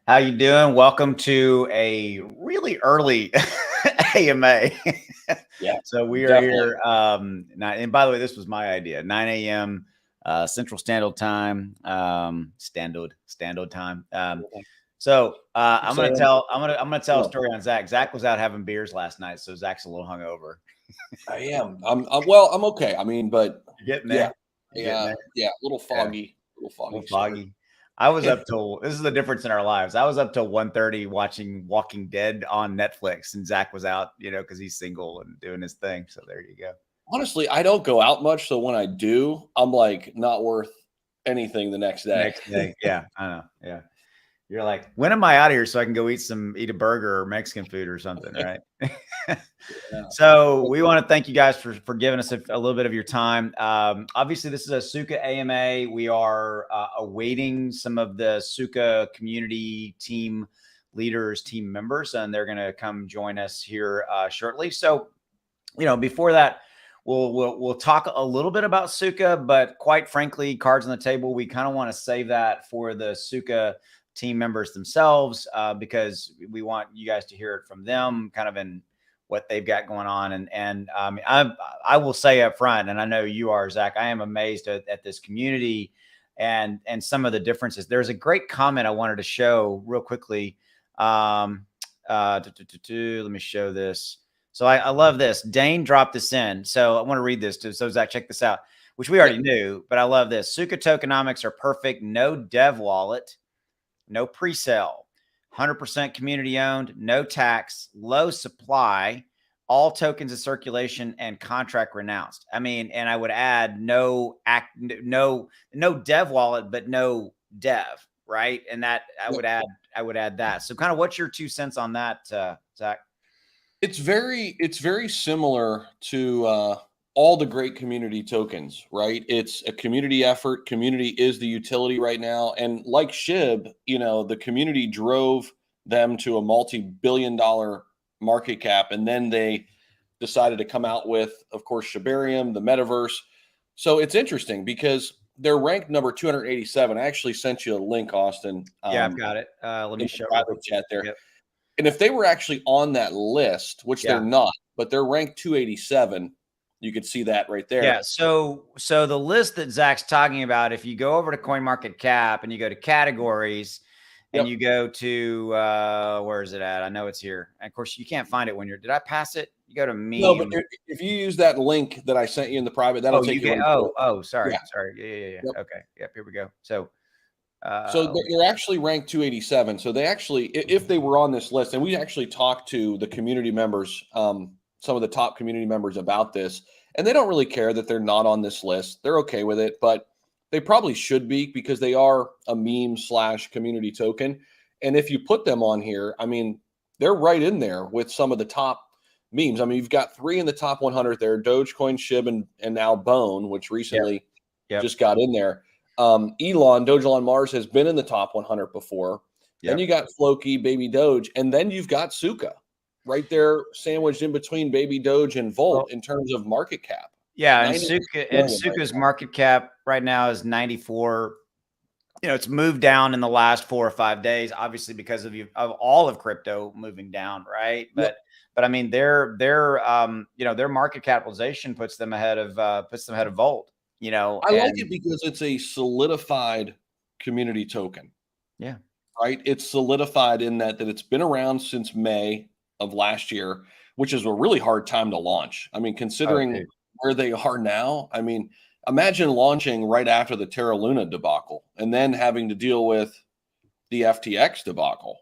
How you doing? Welcome to a really early AMA. Yeah, So we are definitely. here. And by the way, this was my idea. 9 a.m. Central Standard Time. Standard time. I'm gonna Sam, tell. I'm gonna tell a yeah, story on Zach. Zach was out having beers last night, so Zach's a little hungover. I am. I'm okay. I mean, but You getting yeah, there? You getting there? yeah, a Yeah. little A little foggy start. foggy. I was up till this is the difference in our lives. I was up till 1:30 watching Walking Dead on Netflix, and Zach was out, because he's single and doing his thing. So there you go. Honestly, I don't go out much, so when I do, I'm like not worth anything the next day. Next day, yeah, I know, yeah. You're like, when am I out of here so I can go eat a burger or Mexican food or something, right? Yeah. So we want to thank you guys for giving us a little bit of your time. Obviously, this is a Tsuka AMA. We are awaiting some of the Tsuka community team leaders, team members, and they're going to come join us here shortly. So, before that, we'll talk a little bit about Tsuka, but quite frankly, cards on the table, we kind of want to save that for the Tsuka team members themselves because we want you guys to hear it from them, kind of in what they've got going on. And I will say up front, and I know you are, Zach, I am amazed at this community and some of the differences. There's a great comment I wanted to show real quickly. Let me show this. So I love this. Dane dropped this in. So I want to read this too. So Zach, check this out, which we already knew, but I love this. Tsuka tokenomics are perfect. No dev wallet, no pre-sale, 100% community owned, no tax, low supply, all tokens in circulation and contract renounced. I mean, and I would add no dev wallet, but no dev, right? And that I would add that. So kind of what's your 2 cents on that, Zach? It's very similar to all the great community tokens, right? It's a community effort. Community is the utility right now, and like SHIB, the community drove them to a multi-billion-dollar market cap, and then they decided to come out with, of course, Shibarium, the metaverse. So it's interesting because they're ranked number 287. I actually sent you a link, Austin. Yeah, I've got it. Let In me the show real private quick. chat there. Yep. And if they were actually on that list, which they're Yeah. not, but they're ranked 287, you could see that right there. Yeah. So the list that Zach's talking about, if you go over to CoinMarketCap and you go to categories and Yep. you go to where is it at? I know it's here. And of course, you can't find it when did I pass it? You go to No, but meme. if you use that link that I sent you in the private, that'll take you right to it. Sorry. Yeah. Sorry. Yeah. Yep. Okay. Yep. Here we go. So So they're actually ranked 287. So they actually, if they were on this list, and we actually talked to the community members, some of the top community members about this, and they don't really care that they're not on this list. They're okay with it, but they probably should be because they are a meme / community token. And if you put them on here, I mean, they're right in there with some of the top memes. I mean, you've got 3 in the top 100 there: Dogecoin, SHIB, and now Bone, which recently Yep. just got in there. Dogelon Mars has been in the top 100 before. Then you got Floki, Baby Doge, and then you've got Tsuka right there sandwiched in between Baby Doge and Volt in terms of market cap. Yeah, and 90 Tsuka's market cap right now is 94. It's moved down in the last 4 or 5 days, obviously because of all of crypto moving down, right? Yep. But I mean, their market capitalization puts them ahead of Volt. I like it because it's a solidified community token. Yeah. Right. It's solidified in that it's been around since May of last year, which is a really hard time to launch. I mean, considering where they are now, I mean, imagine launching right after the Terra Luna debacle and then having to deal with the FTX debacle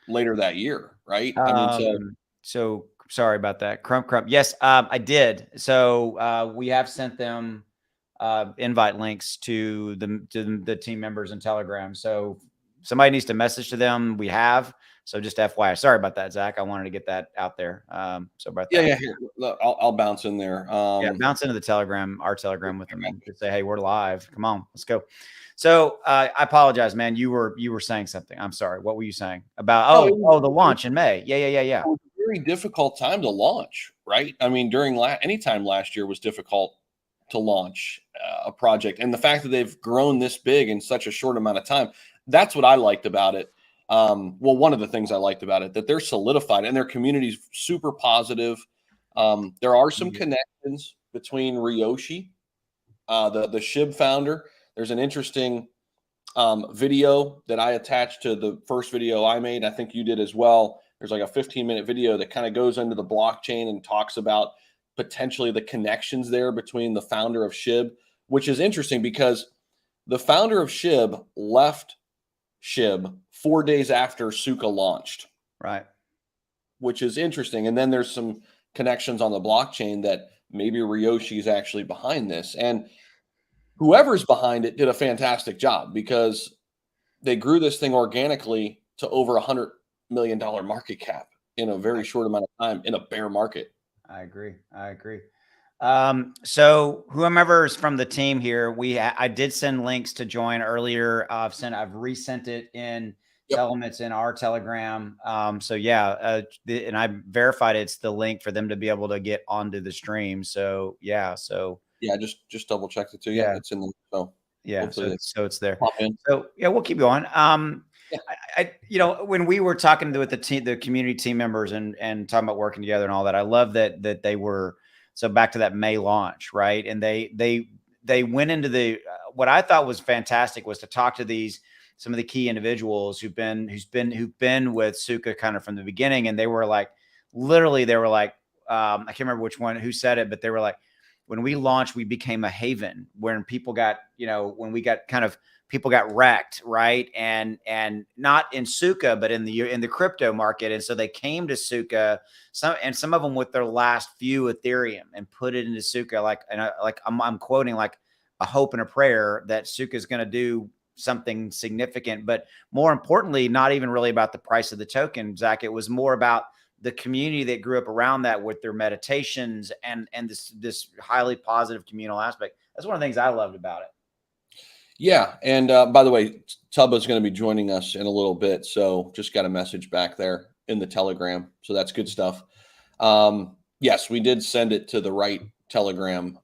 later that year. Right. I mean, so sorry about that. Crump. Yes, I did. So we have sent them invite links to the team members in Telegram. So somebody needs to message to them. We have. So just FYI. Sorry about that, Zach. I wanted to get that out there. So about that. Yeah. Here, I'll bounce in there. Bounce into the Telegram, our Telegram with them, and just say, "Hey, we're live. Come on, let's go." So I apologize, man. You were saying something. I'm sorry. What were you saying about? The launch in May. Yeah. It was a very difficult time to launch, right? I mean, during any time last year was difficult to launch a project, and the fact that they've grown this big in such a short amount of time, that's what I liked about it. Well, one of the things I liked about it, that they're solidified and their community's super positive. There are some connections between Ryoshi, the SHIB founder. There's an interesting video that I attached to the first video I made. I think you did as well. There's like a 15-minute video that kind of goes into the blockchain and talks about potentially the connections there between the founder of SHIB, which is interesting because the founder of SHIB left SHIB 4 days after Tsuka launched. Right. Which is interesting. And then there's some connections on the blockchain that maybe Ryoshi is actually behind this. And whoever's behind it did a fantastic job because they grew this thing organically to over $100 million market cap in a very short amount of time in a bear market. I agree. So whomever's from the team here, I did send links to join earlier. I've resent it in Elements in our Telegram. So yeah, and I verified it's the link for them to be able to get onto the stream. So yeah, just double checked it too. Yeah, it's in the so yeah, so it's there. Pop in. So yeah, we'll keep going. When we were talking with the community team members and talking about working together and all that, I love that they were. So back to that May launch, right? And they went into what I thought was fantastic was to talk to some of the key individuals who've been with Tsuka kind of from the beginning, and they were like, literally, I can't remember which one who said it, but they were like, when we launched, we became a haven when people got, people got wrecked, right? And not in Tsuka, but in the crypto market. And so they came to Tsuka, some of them with their last few Ethereum and put it into Tsuka. I'm quoting like a hope and a prayer that Tsuka is going to do something significant, but more importantly, not even really about the price of the token, Zach. It was more about the community that grew up around that with their meditations and this highly positive communal aspect. That's one of the things I loved about it. Yeah. And by the way, Tubba's going to be joining us in a little bit. So just got a message back there in the Telegram. So that's good stuff. Yes, we did send it to the right Telegram.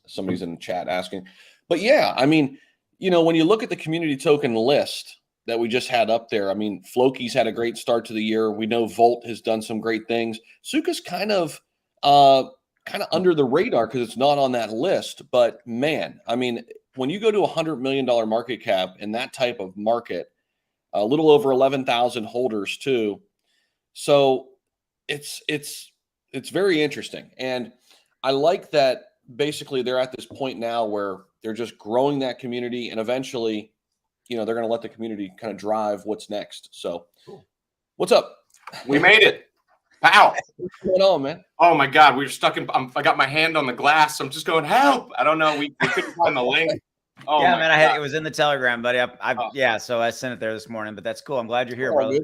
Somebody's in the chat asking. But yeah, I mean, when you look at the community token list that we just had up there, I mean, Floki's had a great start to the year. We know Volt has done some great things. Tsuka's kind of under the radar because it's not on that list. But man, I mean, when you go to $100 million market cap in that type of market, a little over 11,000 holders too. So it's very interesting. And I like that basically they're at this point now where they're just growing that community, and eventually, they're going to let the community kind of drive what's next. So what's up? We made it. Wow. What's going on, man? Oh my God. We were stuck I got my hand on the glass. I'm just going, help. I don't know. We couldn't find the link. Oh yeah, man, it was in the Telegram, buddy. So I sent it there this morning, but that's cool. I'm glad you're here, brother.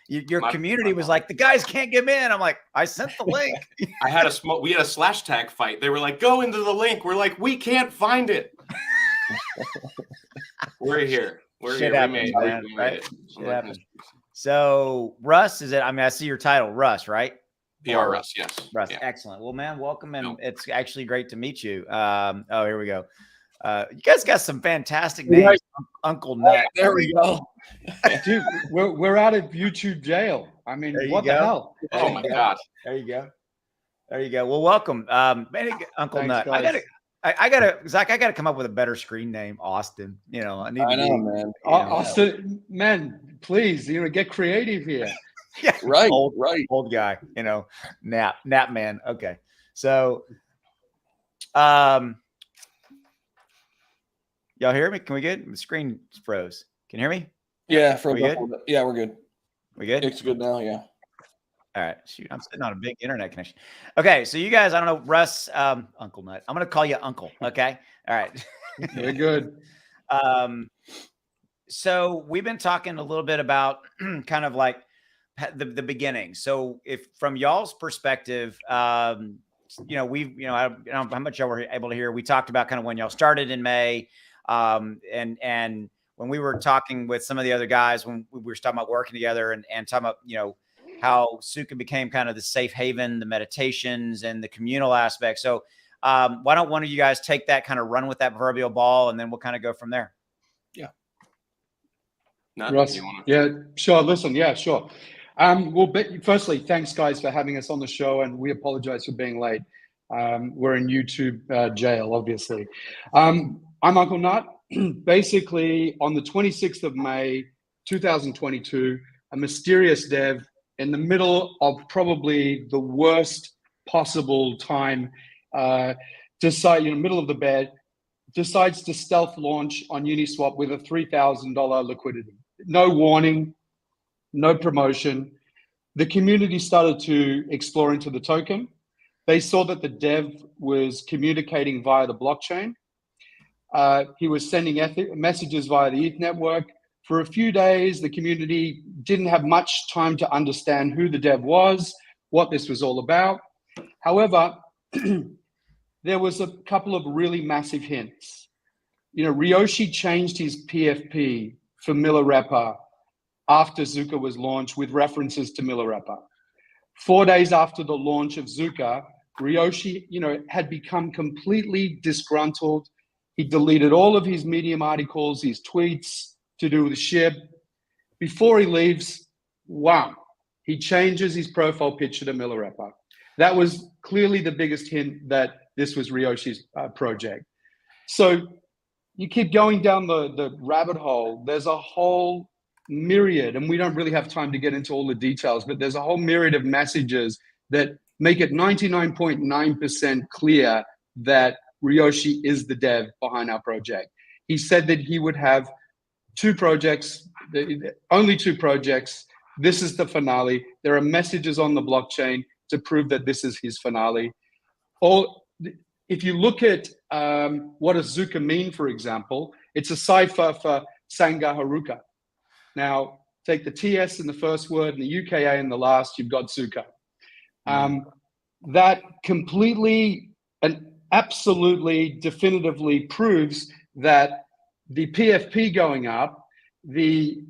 Your community was like, the guys can't get in. I'm like, I sent the link. We had a slash tag fight. They were like, go into the link. We're like, we can't find it. We're here. We're Shit here. Happens, man, right? Shit happens. So Russ, I see your title, Russ, right? PR Russ, yes. Russ, yeah. Excellent. Well, man, welcome, and it's actually great to meet you. Here we go. You guys got some fantastic names. Right. Uncle Nut. There we go. Dude, we're out of YouTube jail. I mean, what the hell? Oh my God. There you go. Well, welcome. Uncle Nut. Guys. I gotta, Zach, I gotta come up with a better screen name, Austin. I know, man. Austin, man, please, get creative here. Yeah. Right. Old guy, nap man. Okay. So, y'all hear me? Can we get the screen froze? Can you hear me? Yeah, yeah, we're good. We good? It's good now, yeah. All right. Shoot, I'm sitting on a big internet connection. Okay, so you guys, I don't know, Russ, Uncle Nut. I'm gonna call you Uncle. Okay. All right. Very good. So we've been talking a little bit about kind of like the beginning. So if from y'all's perspective, I don't know how much y'all were able to hear. We talked about kind of when y'all started in May. And when we were talking with some of the other guys, when we were talking about working together and talking about, how Tsuka became kind of the safe haven, the meditations and the communal aspect. So why don't one of you guys take that, kind of run with that proverbial ball, and then we'll kind of go from there. Yeah. No, Russ, yeah, sure. Listen, yeah, sure. Well, firstly, thanks guys for having us on the show, and we apologize for being late. We're in YouTube jail, obviously. I'm Uncle Nut. Basically, on the 26th of May, 2022, a mysterious dev in the middle of probably the worst possible time, middle of the bed, decides to stealth launch on Uniswap with a $3,000 liquidity. No warning, no promotion. The community started to explore into the token. They saw that the dev was communicating via the blockchain. He was sending messages via the ETH network. For a few days, the community didn't have much time to understand who the dev was, what this was all about. However, there was a couple of really massive hints. Ryoshi changed his PFP for Milarepa after Tsuka was launched with references to Milarepa. 4 days after the launch of Tsuka, Ryoshi, had become completely disgruntled. He deleted all of his Medium articles, his tweets to do with SHIB. Before he leaves, wow, he changes his profile picture to Milarepa. That was clearly the biggest hint that this was Ryoshi's project. So you keep going down the rabbit hole. There's a whole myriad, and we don't really have time to get into all the details, but there's a whole myriad of messages that make it 99.9% clear that Ryoshi is the dev behind our project. He said that he would have two projects, only two projects. This is the finale. There are messages on the blockchain to prove that this is his finale. If you look at what does Tsuka mean, for example, it's a cipher for Sangha Haruka. Now, take the TS in the first word and the UKA in the last, you've got Tsuka. That completely and absolutely definitively proves that the PFP going up, the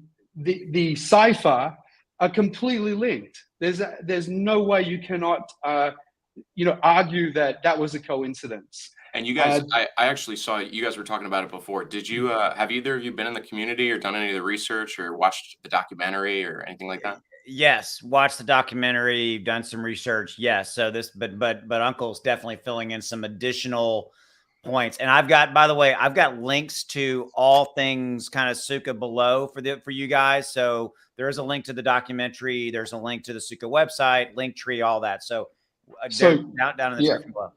cipher are completely linked. There's no way you cannot argue that was a coincidence. And you guys, I actually saw you guys were talking about it before. Did you have either of you been in the community or done any of the research or watched the documentary or anything like that? Yes, watched the documentary, done some research. Yes, so but Uncle's definitely filling in some additional points. And by the way, I've got links to all things kind of Tsuka below for you guys. So there is a link to the documentary. There's a link to the Tsuka website, link tree, all that. So down in the description below.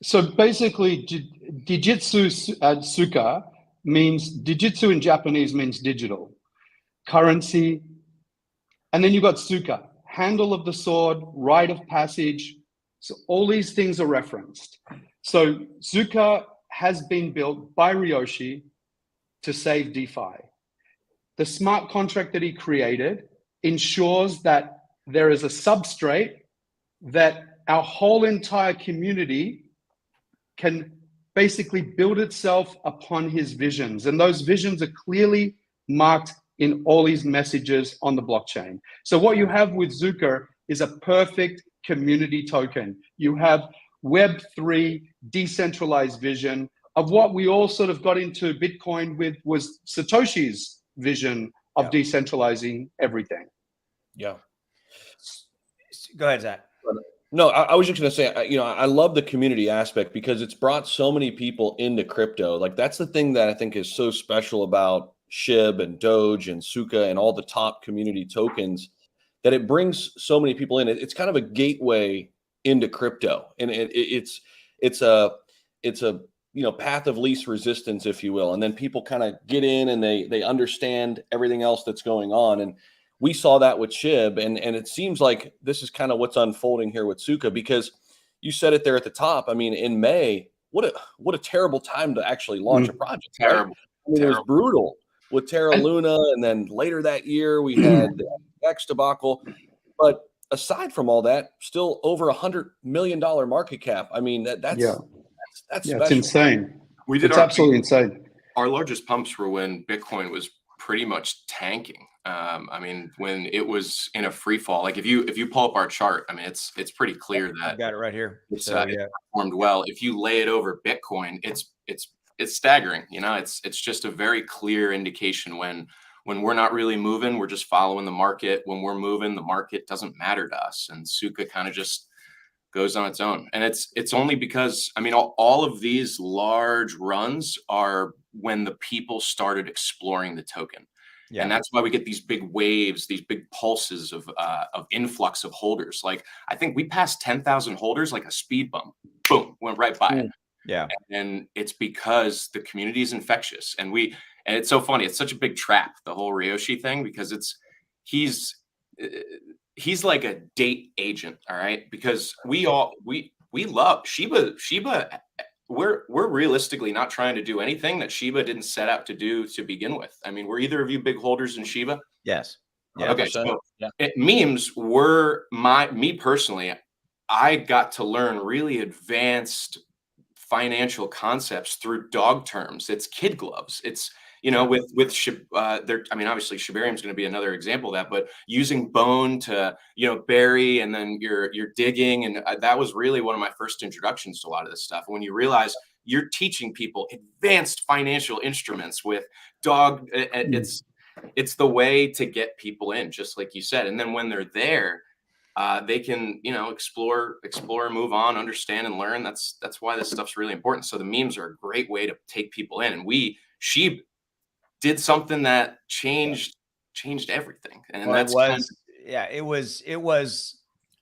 So basically, Dijitsu Tsuka means Dijitsu in Japanese means digital currency. And then you've got Tsuka, handle of the sword, rite of passage. So all these things are referenced. So Tsuka has been built by Ryoshi to save DeFi. The smart contract that he created ensures that there is a substrate that our whole entire community can basically build itself upon his visions. And those visions are clearly marked in all his messages on the blockchain. So what you have with Tsuka is a perfect community token. You have Web3 decentralized vision of what we all sort of got into Bitcoin with was Satoshi's vision of decentralizing everything. Yeah. Go ahead, Zach. No, I was just going to say, I love the community aspect because it's brought so many people into crypto. Like that's the thing that I think is so special about SHIB and Doge and Tsuka and all the top community tokens, that it brings so many people in. It's kind of a gateway into crypto, and it's a path of least resistance, if you will. And then people kind of get in and they understand everything else that's going on. And we saw that with SHIB, and it seems like this is kind of what's unfolding here with Tsuka, because you said it there at the top. I mean, in May, what a terrible time to actually launch a project. Terrible. Right? I mean, it was brutal with Terra Luna, and then later that year we had the X debacle. But aside from all that, still over $100 million market cap. I mean, that's special. It's insane. It's absolutely insane. Our largest pumps were when Bitcoin was pretty much tanking. I mean, when it was in a free fall, like if you pull up our chart, I mean, it's pretty clear that I've got it right here. It performed well. If you lay it over Bitcoin, it's staggering. It's just a very clear indication when when we're not really moving, we're just following the market. When we're moving, the market doesn't matter to us. And Tsuka kind of just goes on its own. And it's only because, I mean, all of these large runs are when the people started exploring the token. Yeah. And that's why we get these big waves, these big pulses of influx of holders. Like, I think we passed 10,000 holders like a speed bump. Boom, went right by it. Yeah. And it's because the community is infectious. And it's so funny. It's such a big trap, the whole Ryoshi thing, because he's like a date agent. All right. Because we love Shiba. We're realistically not trying to do anything that Shiba didn't set out to do to begin with. I mean, were either of you big holders in Shiba? Yes. Yeah. Okay. So memes were me personally, I got to learn really advanced financial concepts through dog terms. It's kid gloves. It's, you know, with there. I mean, obviously Shibarium is going to be another example of that, but using bone to, you know, bury, and then you're digging. And that was really one of my first introductions to a lot of this stuff. When you realize you're teaching people advanced financial instruments with dog, it's the way to get people in, just like you said. And then when they're there, they can, you know, explore, move on, understand, and learn. That's why this stuff's really important. So the memes are a great way to take people in. And she did something that changed everything. And well, it was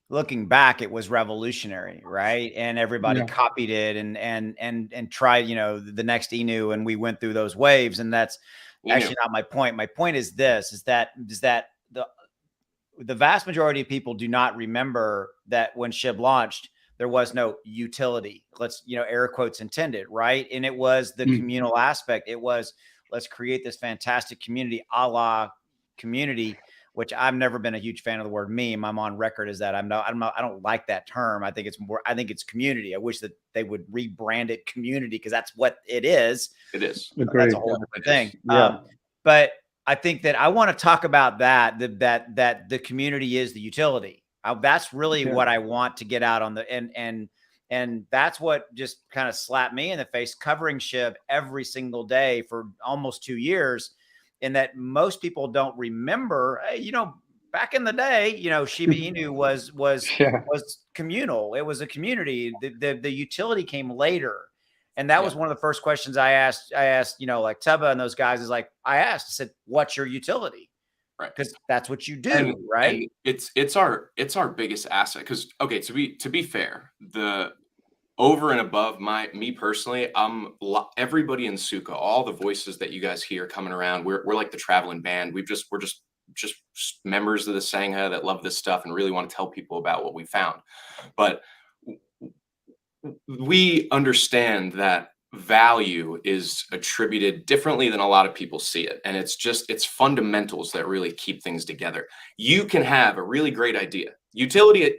looking back, it was revolutionary, right? And everybody copied it and tried, you know, the next Inu, and we went through those waves. And that's actually not my point. My point is this: is that the vast majority of people do not remember that when SHIB launched, there was no utility. Let's, you know, air quotes intended, right? And it was the communal aspect. It was, let's create this fantastic community, a la community, which I've never been a huge fan of the word meme. I'm on record as that. I don't like that term. I think it's community. I wish that they would rebrand it community, because that's what it is. It is. That's a whole different thing. Yeah. But I think that I want to talk about that the community is the utility. That's really what I want to get out on the, and that's what just kind of slapped me in the face, covering SHIB every single day for almost 2 years. And that most people don't remember, you know, back in the day, you know, Shiba Inu was communal. It was a community. The utility came later. And that was one of the first questions I asked, you know, like Tubba and those guys, is like, I said, what's your utility? Right. Because that's what you do, right? And it's our biggest asset. Because, okay, to be fair, the over and above me personally, everybody in Tsuka, all the voices that you guys hear coming around, we're like the traveling band. We're just members of the Sangha that love this stuff and really want to tell people about what we found. But we understand that value is attributed differently than a lot of people see it. And it's fundamentals that really keep things together. You can have a really great idea. Utility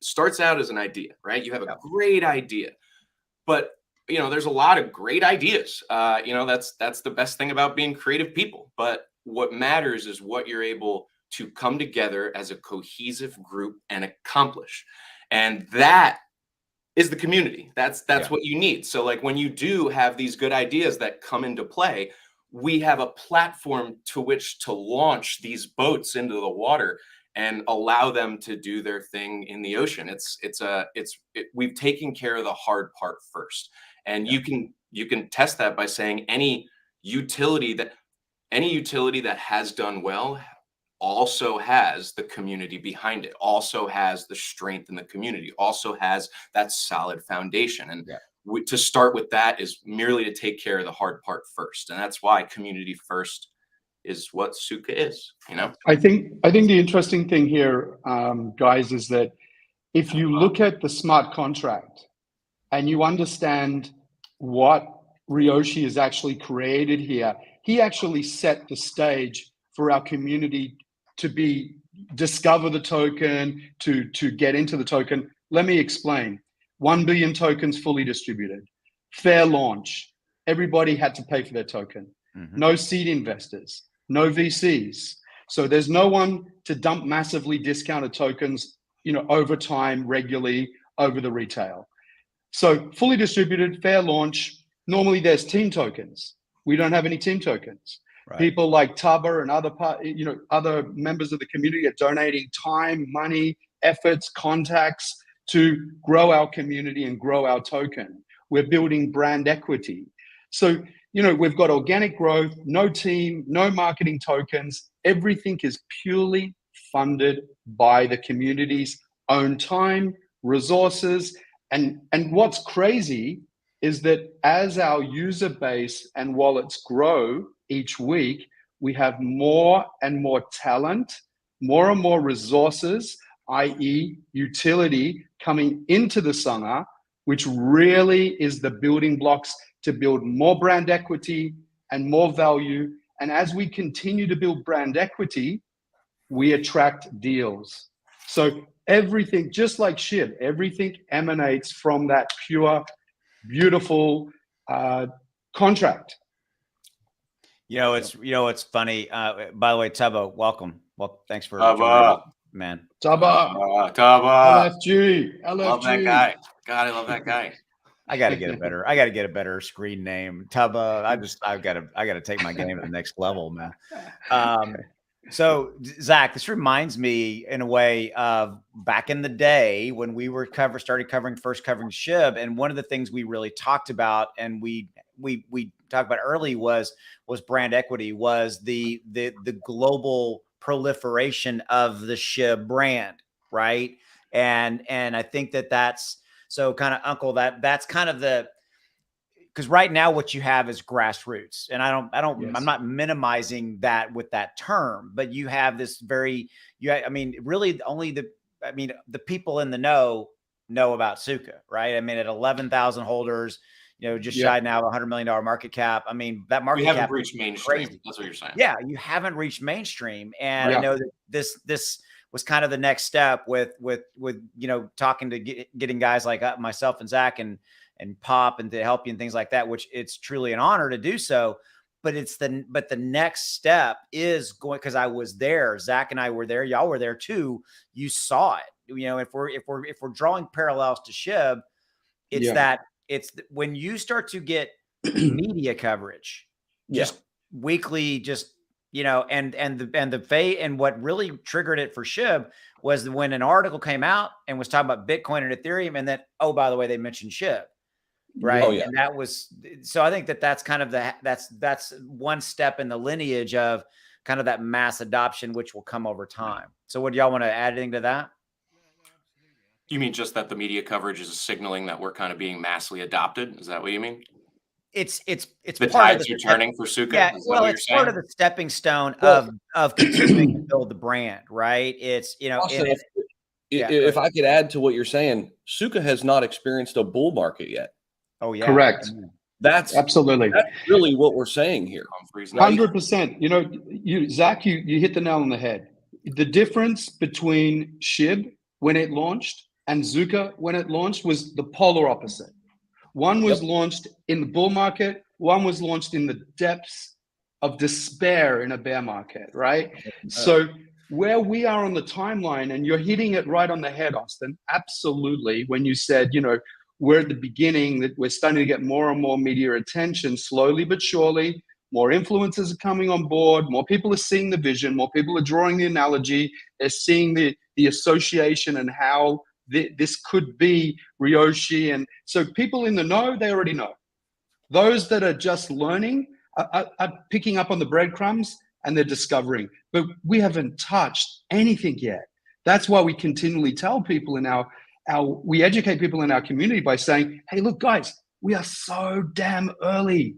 starts out as an idea, right? You have a great idea, but you know, there's a lot of great ideas. You know, that's the best thing about being creative people. But what matters is what you're able to come together as a cohesive group and accomplish. And that is the community. That's what you need. So like when you do have these good ideas that come into play, we have a platform to which to launch these boats into the water and allow them to do their thing in the ocean. We've taken care of the hard part first. And you can test that by saying any utility that has done well also has the community behind it, also has the strength in the community, also has that solid foundation. And to start with that is merely to take care of the hard part first. And that's why community first is what Tsuka is, you know? I think the interesting thing here, guys, is that if you look at the smart contract and you understand what Ryoshi has actually created here, he actually set the stage for our community to discover the token, to get into the token. Let me explain. 1 billion tokens fully distributed, fair launch. Everybody had to pay for their token. No seed investors, no VCs. So there's no one to dump massively discounted tokens, you know, over time, regularly over the retail. So fully distributed, fair launch. Normally there's team tokens. We don't have any team tokens. Right. People like Taba and other members of the community are donating time, money, efforts, contacts to grow our community and grow our token. We're building brand equity. So, we've got organic growth, no team, no marketing tokens. Everything is purely funded by the community's own time, resources. And what's crazy is that as our user base and wallets grow each week, we have more and more talent, more and more resources, i.e. utility, coming into the Sangha, which really is the building blocks to build more brand equity and more value. And as we continue to build brand equity, we attract deals. So everything, just like SHIB, everything emanates from that pure, beautiful contract. It's funny. By the way, Tubbo, welcome. Well, thanks for joining, man. Taba, LFG. Love that guy. God, I love that guy. I got to get a better screen name. Tubba. I got to take my game to the next level, man. So Zach, this reminds me in a way of back in the day when we were started covering SHIB. And one of the things we really talked about and we talked about early was brand equity, was the global proliferation of the SHIB brand. Right. And I think that's so kind of Uncle, that's kind of because right now what you have is grassroots, and yes. I'm not minimizing that with that term, but you have this really only the people in the know about Tsuka, right? I mean, at 11,000 holders, just shy now of $100 million market cap. I mean, that market cap haven't reached mainstream. Crazy. That's what you're saying. Yeah, you haven't reached mainstream, and I know that this was kind of the next step with talking to getting guys like myself and Zach and Pop and to help you and things like that, which it's truly an honor to do so. But the next step is going, because I was there, Zach and I were there, y'all were there too. You saw it. If we're drawing parallels to SHIB, it's when you start to get media coverage, just weekly, and what really triggered it for SHIB was when an article came out and was talking about Bitcoin and Ethereum, and then, oh, by the way, they mentioned SHIB. Right. Oh, yeah. And that was, so I think that's kind of that's one step in the lineage of kind of that mass adoption, which will come over time. So would y'all want to add anything to that? You mean just that the media coverage is signaling that we're kind of being massively adopted? Is that what you mean? It's the tides are turning for Tsuka. Yeah, well, it's part of the stepping stone of continuing to build the brand, right? It's also, if I could add to what you're saying, Tsuka has not experienced a bull market yet. Oh yeah, correct. That's absolutely that's really what we're saying here. 100%. Zach, you hit the nail on the head. The difference between SHIB when it launched and Tsuka when it launched was the polar opposite. One was launched in the bull market. One was launched in the depths of despair in a bear market, right? So where we are on the timeline, and you're hitting it right on the head, Austin, absolutely. When you said, we're at the beginning, that we're starting to get more and more media attention, slowly but surely. More influencers are coming on board. More people are seeing the vision. More people are drawing the analogy. They're seeing the association and how this could be Ryoshi. And so people in the know, they already know. Those that are just learning are picking up on the breadcrumbs and they're discovering. But we haven't touched anything yet. That's why we continually tell people we educate people in our community by saying, hey, look, guys, we are so damn early.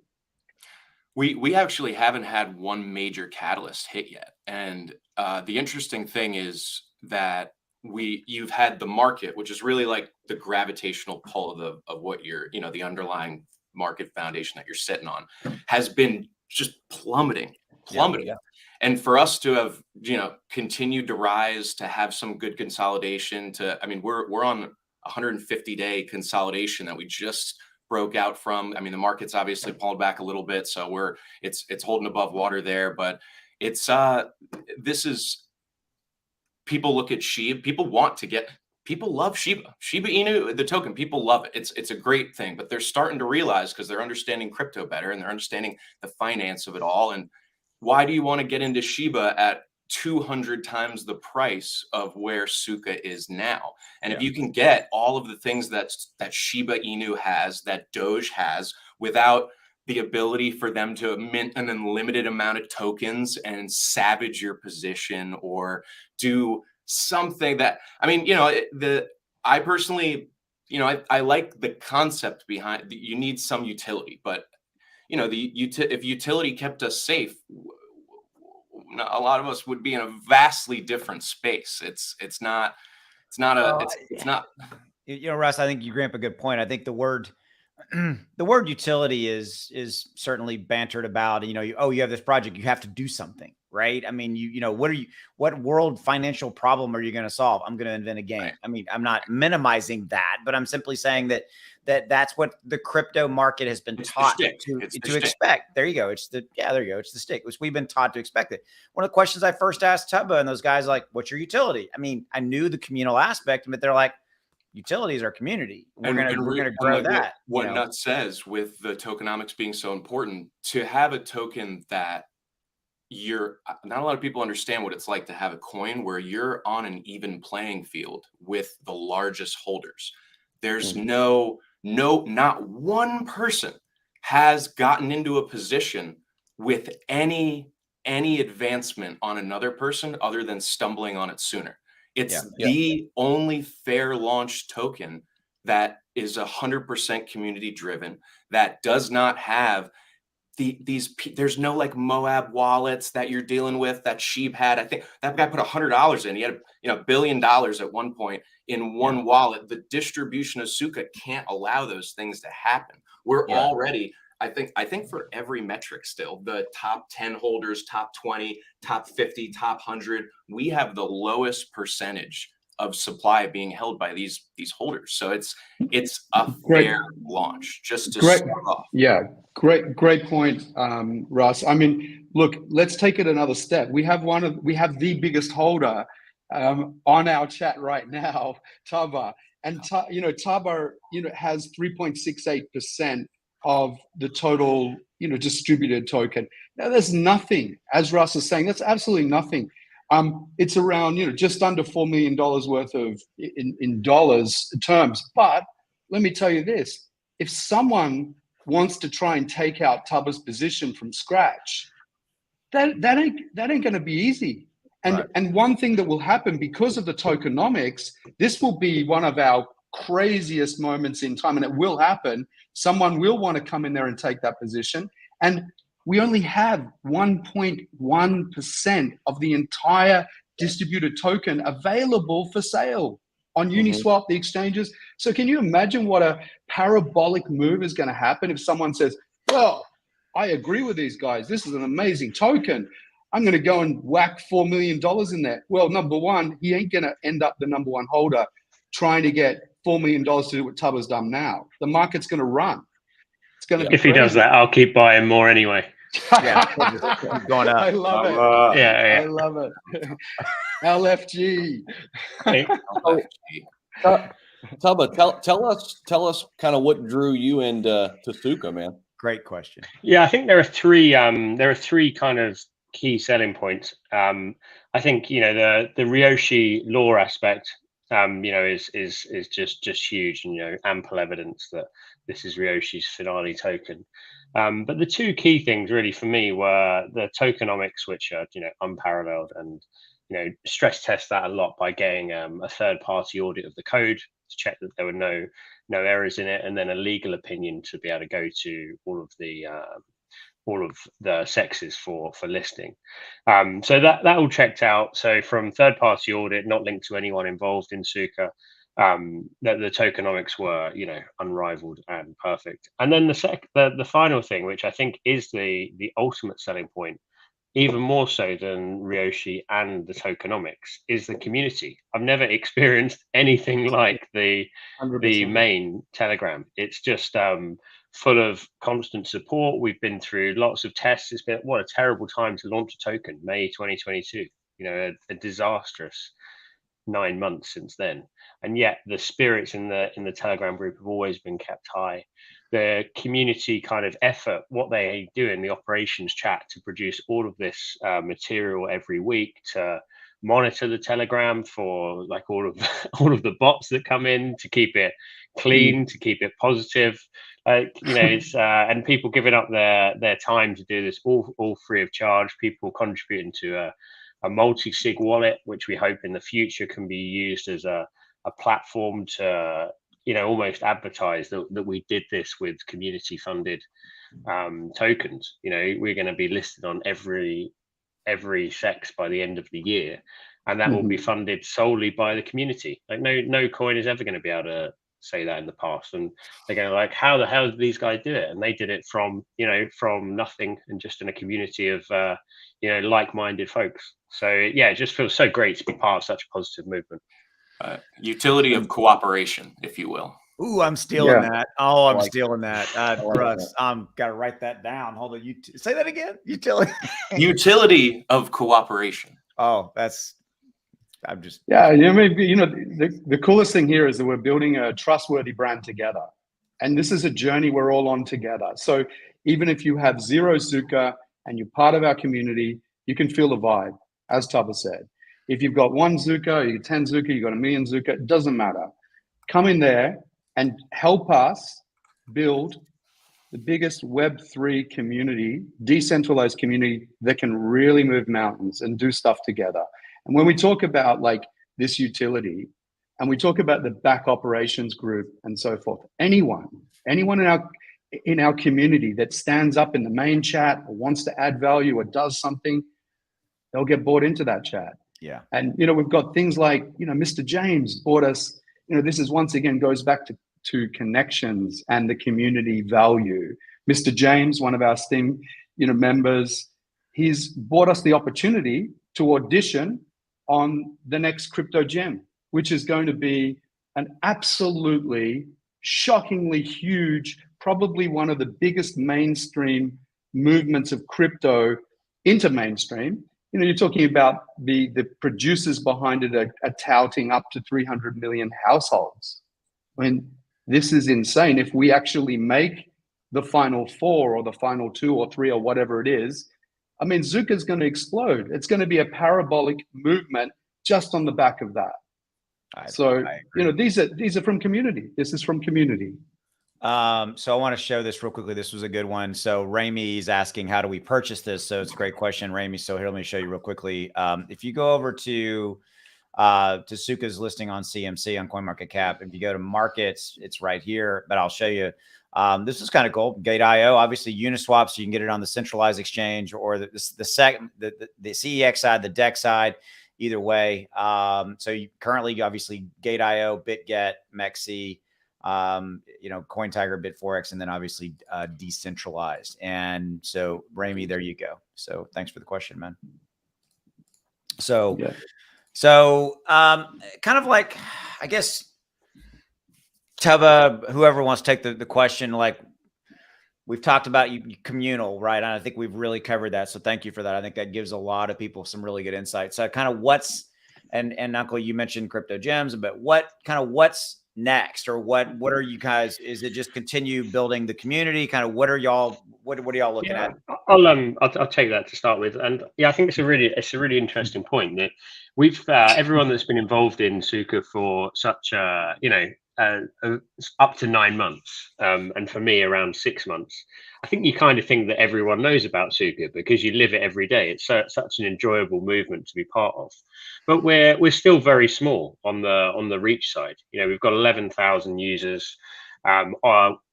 We actually haven't had one major catalyst hit yet. And the interesting thing is that you've had the market, which is really like the gravitational pull of what you're, the underlying market foundation that you're sitting on, has been just plummeting. Yeah. And for us to have, continued to rise, to have some good consolidation, we're on 150-day consolidation that we just broke out from. The market's obviously pulled back a little bit, so it's holding above water there. But it's this is, people look at SHIB, people love Shiba Inu, the token. People love it. It's a great thing, but they're starting to realize, because they're understanding crypto better and they're understanding the finance of it all. And why do you want to get into Shiba at 200 times the price of where Tsuka is now? And if you can get all of the things that Shiba Inu has, that Doge has, without the ability for them to mint an unlimited amount of tokens and savage your position or do something that, I mean, you know, I personally, you know, I like the concept behind, you need some utility, but you know, if utility kept us safe, a lot of us would be in a vastly different space. It's not. You know, Russ, I think you bring up a good point. I think the word utility is certainly bantered about. You know, you have this project, you have to do something, right? I mean, you know, what world financial problem are you going to solve? I'm going to invent a game. Right. I mean, I'm not minimizing that, but I'm simply saying that's what the crypto market has been taught to expect. There you go. There you go. It's the stick, which we've been taught to expect it. One of the questions I first asked Tubba and those guys, like, what's your utility? I mean, I knew the communal aspect, but they're like, utility is our community. We're gonna grow that. What Nuts says with the tokenomics being so important, to have a token that not a lot of people understand what it's like to have a coin where you're on an even playing field with the largest holders. There's not one person has gotten into a position with any advancement on another person other than stumbling on it sooner. It's the only fair launch token that is 100% community driven, that does not have there's no like Moab wallets that you're dealing with that Sheeb had. I think that guy put $100 in. He had $1 billion at one point in one wallet. The distribution of Tsuka can't allow those things to happen. We're already, I think for every metric still, the top 10 holders, top 20, top 50, top 100, we have the lowest percentage of supply being held by these holders. So it's a fair launch just to start off. Yeah, great point, Russ. I mean, look, let's take it another step. We have the biggest holder on our chat right now, Taba, and Taba has 3.68% of the total distributed token. Now, there's nothing, as Russ is saying, that's absolutely nothing. It's around just under $4 million worth of in dollars terms. But let me tell you this: if someone wants to try and take out Tuba's position from scratch, that ain't going to be easy. And one thing that will happen because of the tokenomics, this will be one of our craziest moments in time, and it will happen. Someone will want to come in there and take that position, and we only have 1.1% of the entire distributed token available for sale on Uniswap, the exchanges. So can you imagine what a parabolic move is going to happen if someone says, well, I agree with these guys. This is an amazing token. I'm going to go and whack $4 million in there. Well, number one, he ain't going to end up the number one holder trying to get $4 million to do what Tuba's done now. The market's going to run. It's going to be crazy. He does that, I'll keep buying more anyway. Keep going up. I love it. I love it. LFG. Tubba, tell us kind of what drew you into Tsuka, man. Great question. Yeah, I think there are three kind of key selling points. I think the Ryoshi lore aspect is just huge, and ample evidence that this is Ryoshi's finale token. But the two key things really for me were the tokenomics, which are unparalleled, and stress test that a lot by getting a third-party audit of the code to check that there were no errors in it, and then a legal opinion to be able to go to all of the sexes for listing. So that all checked out. So from third-party audit, not linked to anyone involved in Tsuka, that the tokenomics were unrivaled and perfect. And then the final thing, which I think is the ultimate selling point, even more so than Ryoshi and the tokenomics, is the community. I've never experienced anything like the 100%. main Telegram. It's just full of constant support. We've been through lots of tests. It's been what a terrible time to launch a token, May 2022. A disastrous 9 months since then, and yet the spirits in the Telegram group have always been kept high. The community kind of effort, what they do in the operations chat to produce all of this material every week, to monitor the Telegram for like all of the bots that come in, to keep it clean, to keep it positive, it's and people giving up their time to do this all free of charge. People contributing to a multi-sig wallet, which we hope in the future can be used as a platform to almost advertise that we did this with community funded tokens. We're going to be listed on every sex by the end of the year, and that will be funded solely by the community. Like no coin is ever going to be able to say that in the past, and they're going like, how the hell did these guys do it? And they did it from nothing, and just in a community of like-minded folks. So yeah, it just feels so great to be part of such a positive movement. Utility of cooperation, if you will. Ooh, I'm stealing that. Oh, I'm stealing that. Russ, gotta write that down. Hold on. Say that again. Utility. Utility of cooperation. Oh, I'm just. Yeah, the coolest thing here is that we're building a trustworthy brand together, and this is a journey we're all on together. So even if you have 0 Tsuka and you're part of our community, you can feel the vibe, as Tubba said. If you've got 1 Tsuka, you got 10 Tsuka, you got 1 million Tsuka, it doesn't matter. Come in there and help us build the biggest Web3 community, decentralized community that can really move mountains and do stuff together. And when we talk about like this utility, and we talk about the back operations group and so forth, anyone in our community that stands up in the main chat or wants to add value or does something, they'll get bought into that chat. Yeah. And we've got things like Mr. James bought us. This is once again goes back to connections and the community value. Mr. James, one of our Steam members, he's bought us the opportunity to audition on the next crypto gem, which is going to be an absolutely shockingly huge, probably one of the biggest mainstream movements of crypto into mainstream. You're talking about the producers behind it are touting up to 300 million households. I mean, this is insane. If we actually make the final 4 or the final 2 or 3 or whatever it is, I mean, Tsuka is going to explode. It's going to be a parabolic movement just on the back of that. These are from community. This is from community. So I want to show this real quickly. This was a good one. So Ramey's asking, how do we purchase this? So it's a great question, Ramey. So here, let me show you real quickly. If you go over to Tsuka's listing on CMC on CoinMarketCap, if you go to markets, it's right here, but I'll show you. This is kind of cool. Gate.io, obviously Uniswap, so you can get it on the centralized exchange or the CEX side, the DEX side, either way. So you currently, obviously, Gate.io, BitGet, Mexi, CoinTiger, Bitforex, and then obviously decentralized. And so Ramey, there you go. So thanks for the question, man. So, kind of like, I guess, Tubba, whoever wants to take the question, like we've talked about communal, right? And I think we've really covered that. So thank you for that. I think that gives a lot of people some really good insight. So kind of and Uncle, you mentioned crypto gems, but what's next, or what are you guys, is it just continue building the community? Kind of what are y'all looking at? I'll take that to start with. And yeah, I think it's a really interesting point that we've everyone that's been involved in Tsuka for such up to 9 months, and for me around 6 months. I think you kind of think that everyone knows about Tsuka because you live it every day. It's such an enjoyable movement to be part of. But we're still very small on the reach side. We've got 11,000 users,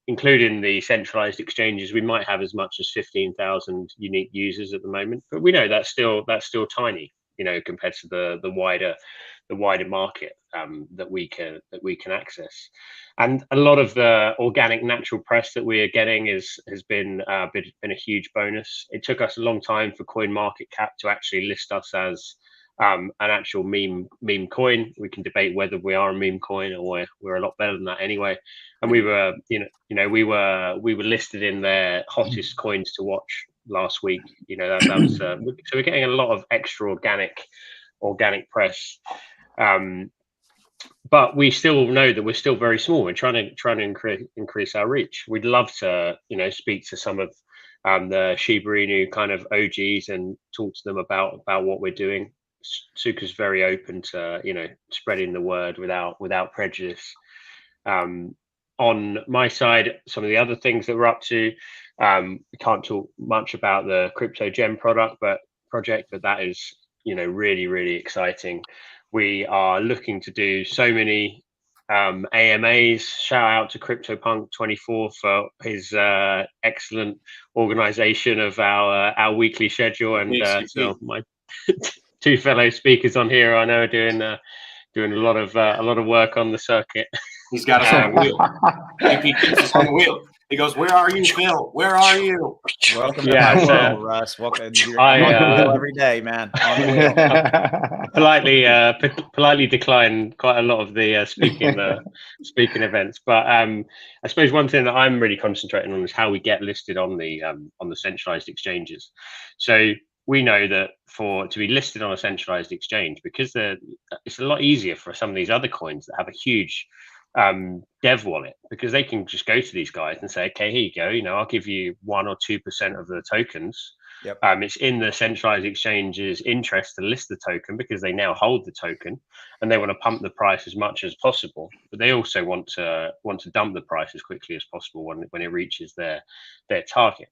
including the centralized exchanges. We might have as much as 15,000 unique users at the moment, but we know that's still tiny, compared to the wider market that we can access. And a lot of the organic natural press that we are getting has been a huge bonus. It took us a long time for CoinMarketCap to actually list us as an actual meme coin. We can debate whether we are a meme coin or we're a lot better than that anyway. And we were listed in their hottest coins to watch last week. That was so we're getting a lot of extra organic press. But we still know that we're still very small. We're trying to increase our reach. We'd love to, speak to some of the Shiba Inu kind of OGs and talk to them about what we're doing. Tsuka's very open to, spreading the word without prejudice. On my side, some of the other things that we're up to, we can't talk much about the Crypto Gem project, but that is, really, really exciting. We are looking to do so many AMAs. Shout out to CryptoPunk24 for his excellent organization of our weekly schedule, and so my two fellow speakers on here I know are doing a lot of work on the circuit. He's got us on the wheel. He keeps us on the wheel. He goes, "Where are you, Phil? Where are you?" Welcome to my world, Russ. Welcome. I'm on the wheel every day, man. On the wheel. politely decline quite a lot of the speaking events, but I suppose one thing that I'm really concentrating on is how we get listed on the centralized exchanges. So we know that to be listed on a centralized exchange, because it's a lot easier for some of these other coins that have a huge dev wallet, because they can just go to these guys and say, okay, here you go, I'll give you 1 or 2% of the tokens. Yep. It's in the centralized exchange's interest to list the token, because they now hold the token and they want to pump the price as much as possible, but they also want to dump the price as quickly as possible when it reaches their target.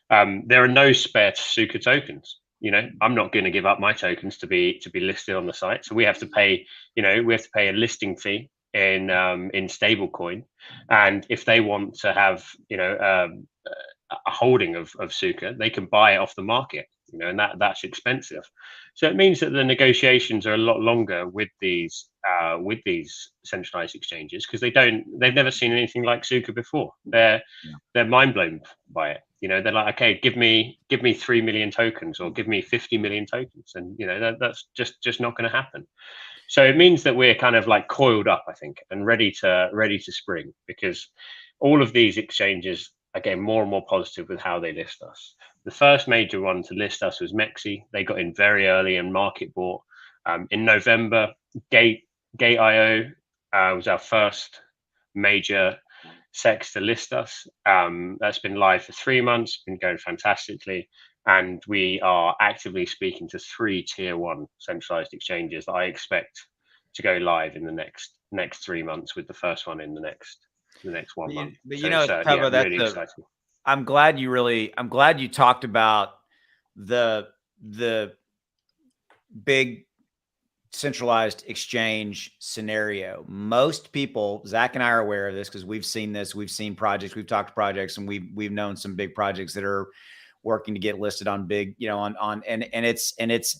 There are no spare Tsuka tokens. I'm not going to give up my tokens to be listed on the site, so we have to pay a listing fee in stablecoin, and if they want to have a holding of Tsuka, they can buy it off the market, and that's expensive. So it means that the negotiations are a lot longer with these centralized exchanges, because they've never seen anything like Tsuka before. They're mind blown by it. They're like, okay, give me 3 million tokens, or give me 50 million tokens, and that's just not going to happen. So it means that we're kind of like coiled up, I think, and ready to spring, because all of these exchanges are getting more and more positive with how they list us. The first major one to list us was Mexi. They got in very early and market bought. In November, Gate.io was our first major SEX to list us. That's been live for 3 months, been going fantastically. And we are actively speaking to 3 tier 1 centralized exchanges that I expect to go live in the next 3 months, with the first one in the next 1 month. But Pablo, that's really exciting. I'm glad you talked about the big centralized exchange scenario. Most people, Zach and I are aware of this because we've seen this. We've seen projects, we've talked to projects, and we've known some big projects that are working to get listed on big, and it's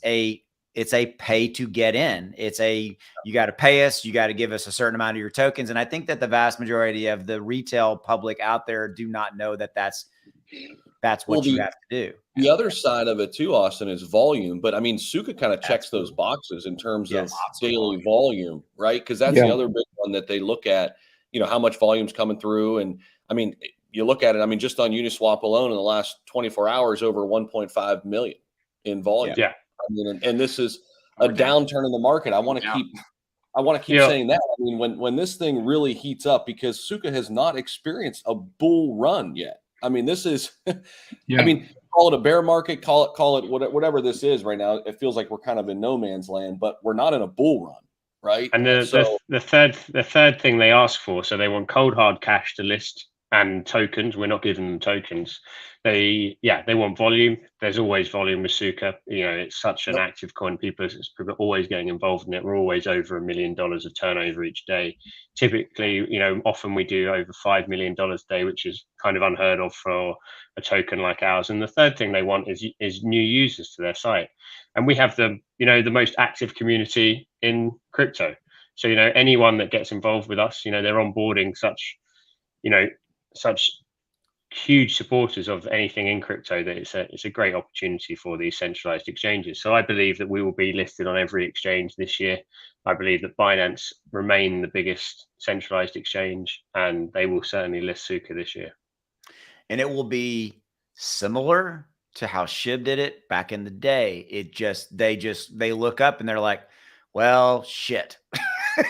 a pay to get in. You got to pay us, you got to give us a certain amount of your tokens. And I think that the vast majority of the retail public out there do not know that that's what you have to do. The other side of it too, Austin, is volume. But I mean, Tsuka kind of checks those boxes in terms of daily volume, right? Because that's the other big one that they look at, how much volume's coming through. And I mean, you look at it, I mean, just on Uniswap alone in the last 24 hours, over 1.5 million in volume. Yeah. I mean, and this is a downturn in the market. I want to keep saying that. I mean, when this thing really heats up, because Tsuka has not experienced a bull run yet. I mean, this is, I mean, call it a bear market, call it whatever this is right now. It feels like we're kind of in no man's land, but we're not in a bull run, right? And the third thing they ask for, so they want cold hard cash to list and tokens. We're not giving them tokens. They want volume. There's always volume with Tsuka. It's such an active coin. People are always getting involved in it. We're always over $1 million of turnover each day. Typically, often we do over $5 million a day, which is kind of unheard of for a token like ours. And the third thing they want is new users to their site. And we have the most active community in crypto. So, anyone that gets involved with us, they're onboarding such huge supporters of anything in crypto that it's a great opportunity for these centralized exchanges. So I believe that we will be listed on every exchange this year. I believe that Binance remain the biggest centralized exchange, and they will certainly list Tsuka this year. And it will be similar to how SHIB did it back in the day. They look up and they're like, well, shit.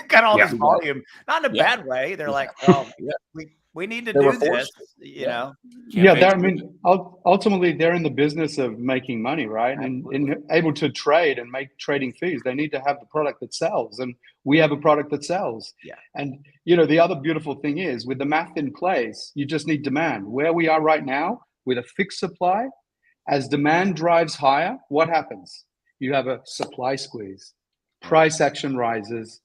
Got all Yeah. this volume, not in a bad way. They're like, well, we need to They were do this, forced to. you know? Yeah, I mean, ultimately, they're in the business of making money, right? And able to trade and make trading fees. They need to have the product that sells, and we have a product that sells. Yeah. And the other beautiful thing is, with the math in place, you just need demand. Where we are right now, with a fixed supply, as demand drives higher, what happens? You have a supply squeeze. Price action rises.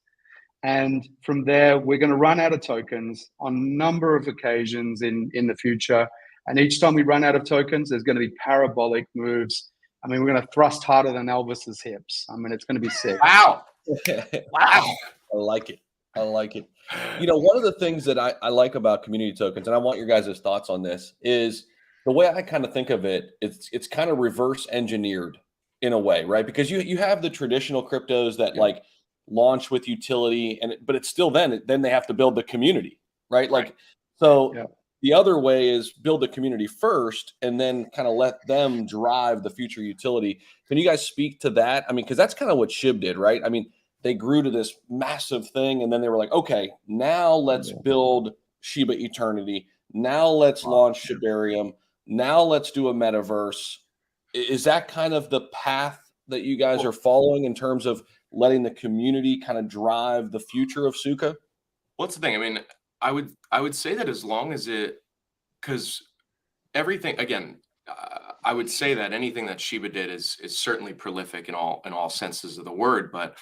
And from there, we're going to run out of tokens on a number of occasions in the future. And each time we run out of tokens, there's going to be parabolic moves. I mean, we're going to thrust harder than Elvis's hips. I mean, it's going to be sick. Wow. Wow. I like it. I like it. One of the things that I like about community tokens, and I want your guys' thoughts on this, is the way I kind of think of it, it's kind of reverse engineered in a way, right? Because you have the traditional cryptos that like launch with utility, but it's still then they have to build the community, right? Like, so the other way is build the community first and then kind of let them drive the future utility. Can you guys speak to that? I mean, because that's kind of what SHIB did, right? I mean, they grew to this massive thing, and then they were like, okay, now let's build Shiba Eternity. Now let's launch Shibarium. Now let's do a metaverse. Is that kind of the path that you guys are following in terms of letting the community kind of drive the future of Tsuka? What's the thing? I mean, I would say that as long as because everything, again, I would say that anything that Shiba did is certainly prolific in all senses of the word, but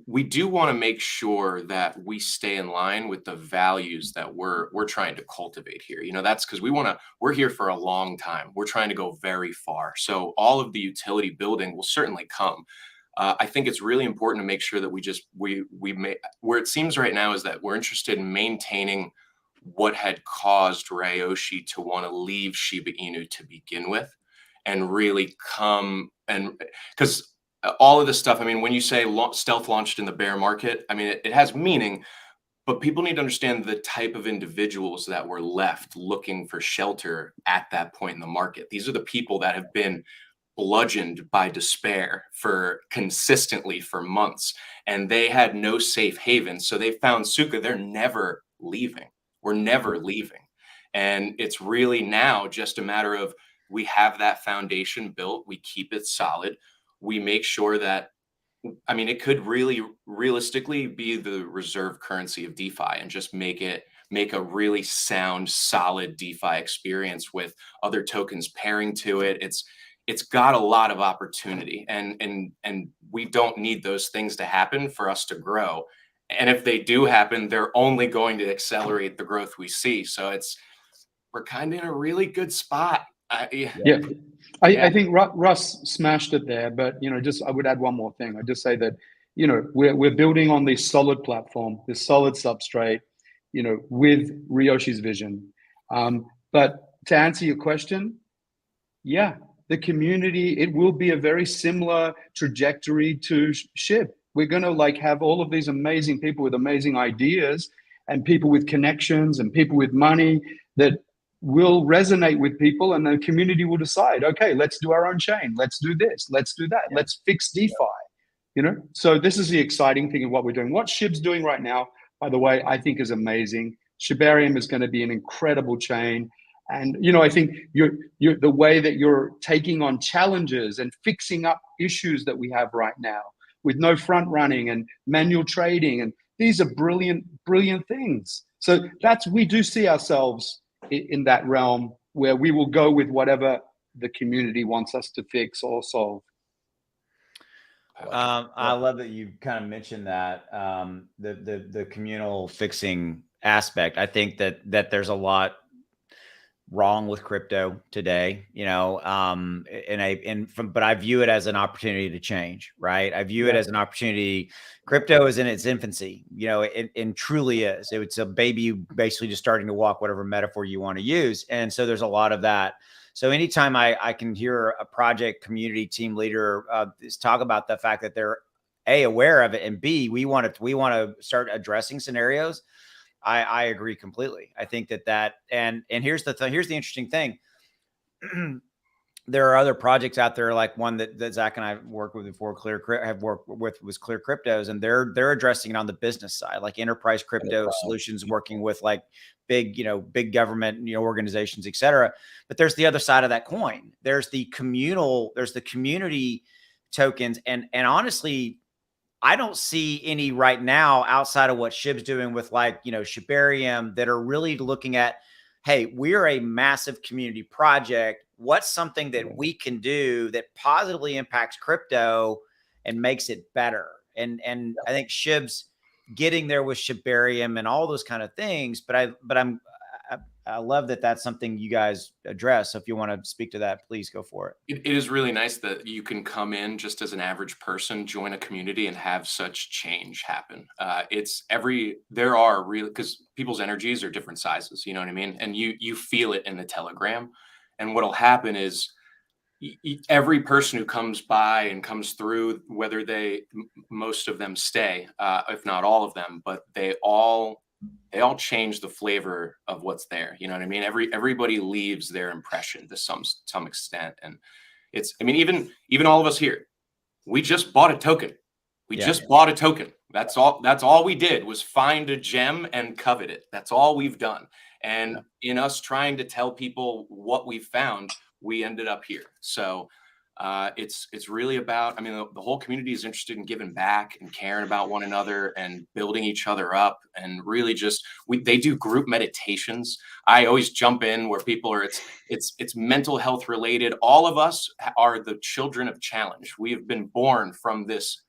we do want to make sure that we stay in line with the values that we're trying to cultivate here. That's because we're here for a long time. We're trying to go very far. So all of the utility building will certainly come. I think it's really important to make sure that where it seems right now is that we're interested in maintaining what had caused Ryoshi to want to leave Shiba Inu to begin with, and really come and because all of this stuff, I mean, when you say stealth launched in the bear market, I mean, it has meaning, but people need to understand the type of individuals that were left looking for shelter at that point in the market. These are the people that have been bludgeoned by despair consistently for months, and they had no safe haven. So they found Tsuka. They're never leaving. We're never leaving. And it's really now just a matter of, we have that foundation built. We keep it solid. We make sure that, I mean, it could really realistically be the reserve currency of DeFi, and just make a really sound, solid DeFi experience with other tokens pairing to it. It's got a lot of opportunity, and we don't need those things to happen for us to grow. And if they do happen, they're only going to accelerate the growth we see. So we're kind of in a really good spot. I think Russ smashed it there, but I would add one more thing. I'd just say that we're building on this solid platform, this solid substrate, with Ryoshi's vision. But to answer your question, the community, it will be a very similar trajectory to SHIB. We're going to have all of these amazing people with amazing ideas, and people with connections, and people with money that will resonate with people, and the community will decide, okay, let's do our own chain. Let's do this. Let's do that. Let's fix DeFi. So this is the exciting thing of what we're doing. What SHIB's doing right now, by the way, I think is amazing. Shibarium is going to be an incredible chain. And, I think the way that you're taking on challenges and fixing up issues that we have right now with no front running and manual trading, and these are brilliant, brilliant things. So we do see ourselves in that realm where we will go with whatever the community wants us to fix or solve. I love that you kind of mentioned that the communal fixing aspect. I think that there's a lot wrong with crypto today, but I view it as an opportunity to change, right? I view it as an opportunity. Crypto is in its infancy, it truly is. It's a baby basically just starting to walk, whatever metaphor you want to use. And so there's a lot of that. So anytime I can hear a project community team leader talk about the fact that they're A, aware of it, and B, we want to start addressing scenarios, I agree completely. I think that and here's the interesting thing. there are other projects out there, like one that Zach and I worked with before, have worked with, was Clear Cryptos, and they're addressing it on the business side, like enterprise crypto solutions, working with like big, big government, organizations, et cetera. But there's the other side of that coin. There's the community tokens. And honestly, I don't see any right now outside of what Shib's doing with like, Shibarium, that are really looking at, hey, we're a massive community project. What's something that we can do that positively impacts crypto and makes it better? And I think Shib's getting there with Shibarium and all those kind of things. But I love that that's something you guys address. So if you want to speak to that, please go for it. It is really nice that you can come in just as an average person, join a community, and have such change happen. There are really, because people's energies are different sizes, you know what I mean? And you feel it in the Telegram. And what'll happen is every person who comes by and comes through, whether most of them stay, if not all of them, but they all change the flavor of what's there. You know what I mean? Everybody leaves their impression to some extent. And even all of us here, we just bought a token. Just bought a token. That's all we did was find a gem and covet it. That's all we've done. And in us trying to tell people what we found, we ended up here. So it's really about, the whole community is interested in giving back and caring about one another and building each other up, and really just they do group meditations. I always jump in where people are, it's mental health related. All of us are the children of challenge. We have been born from this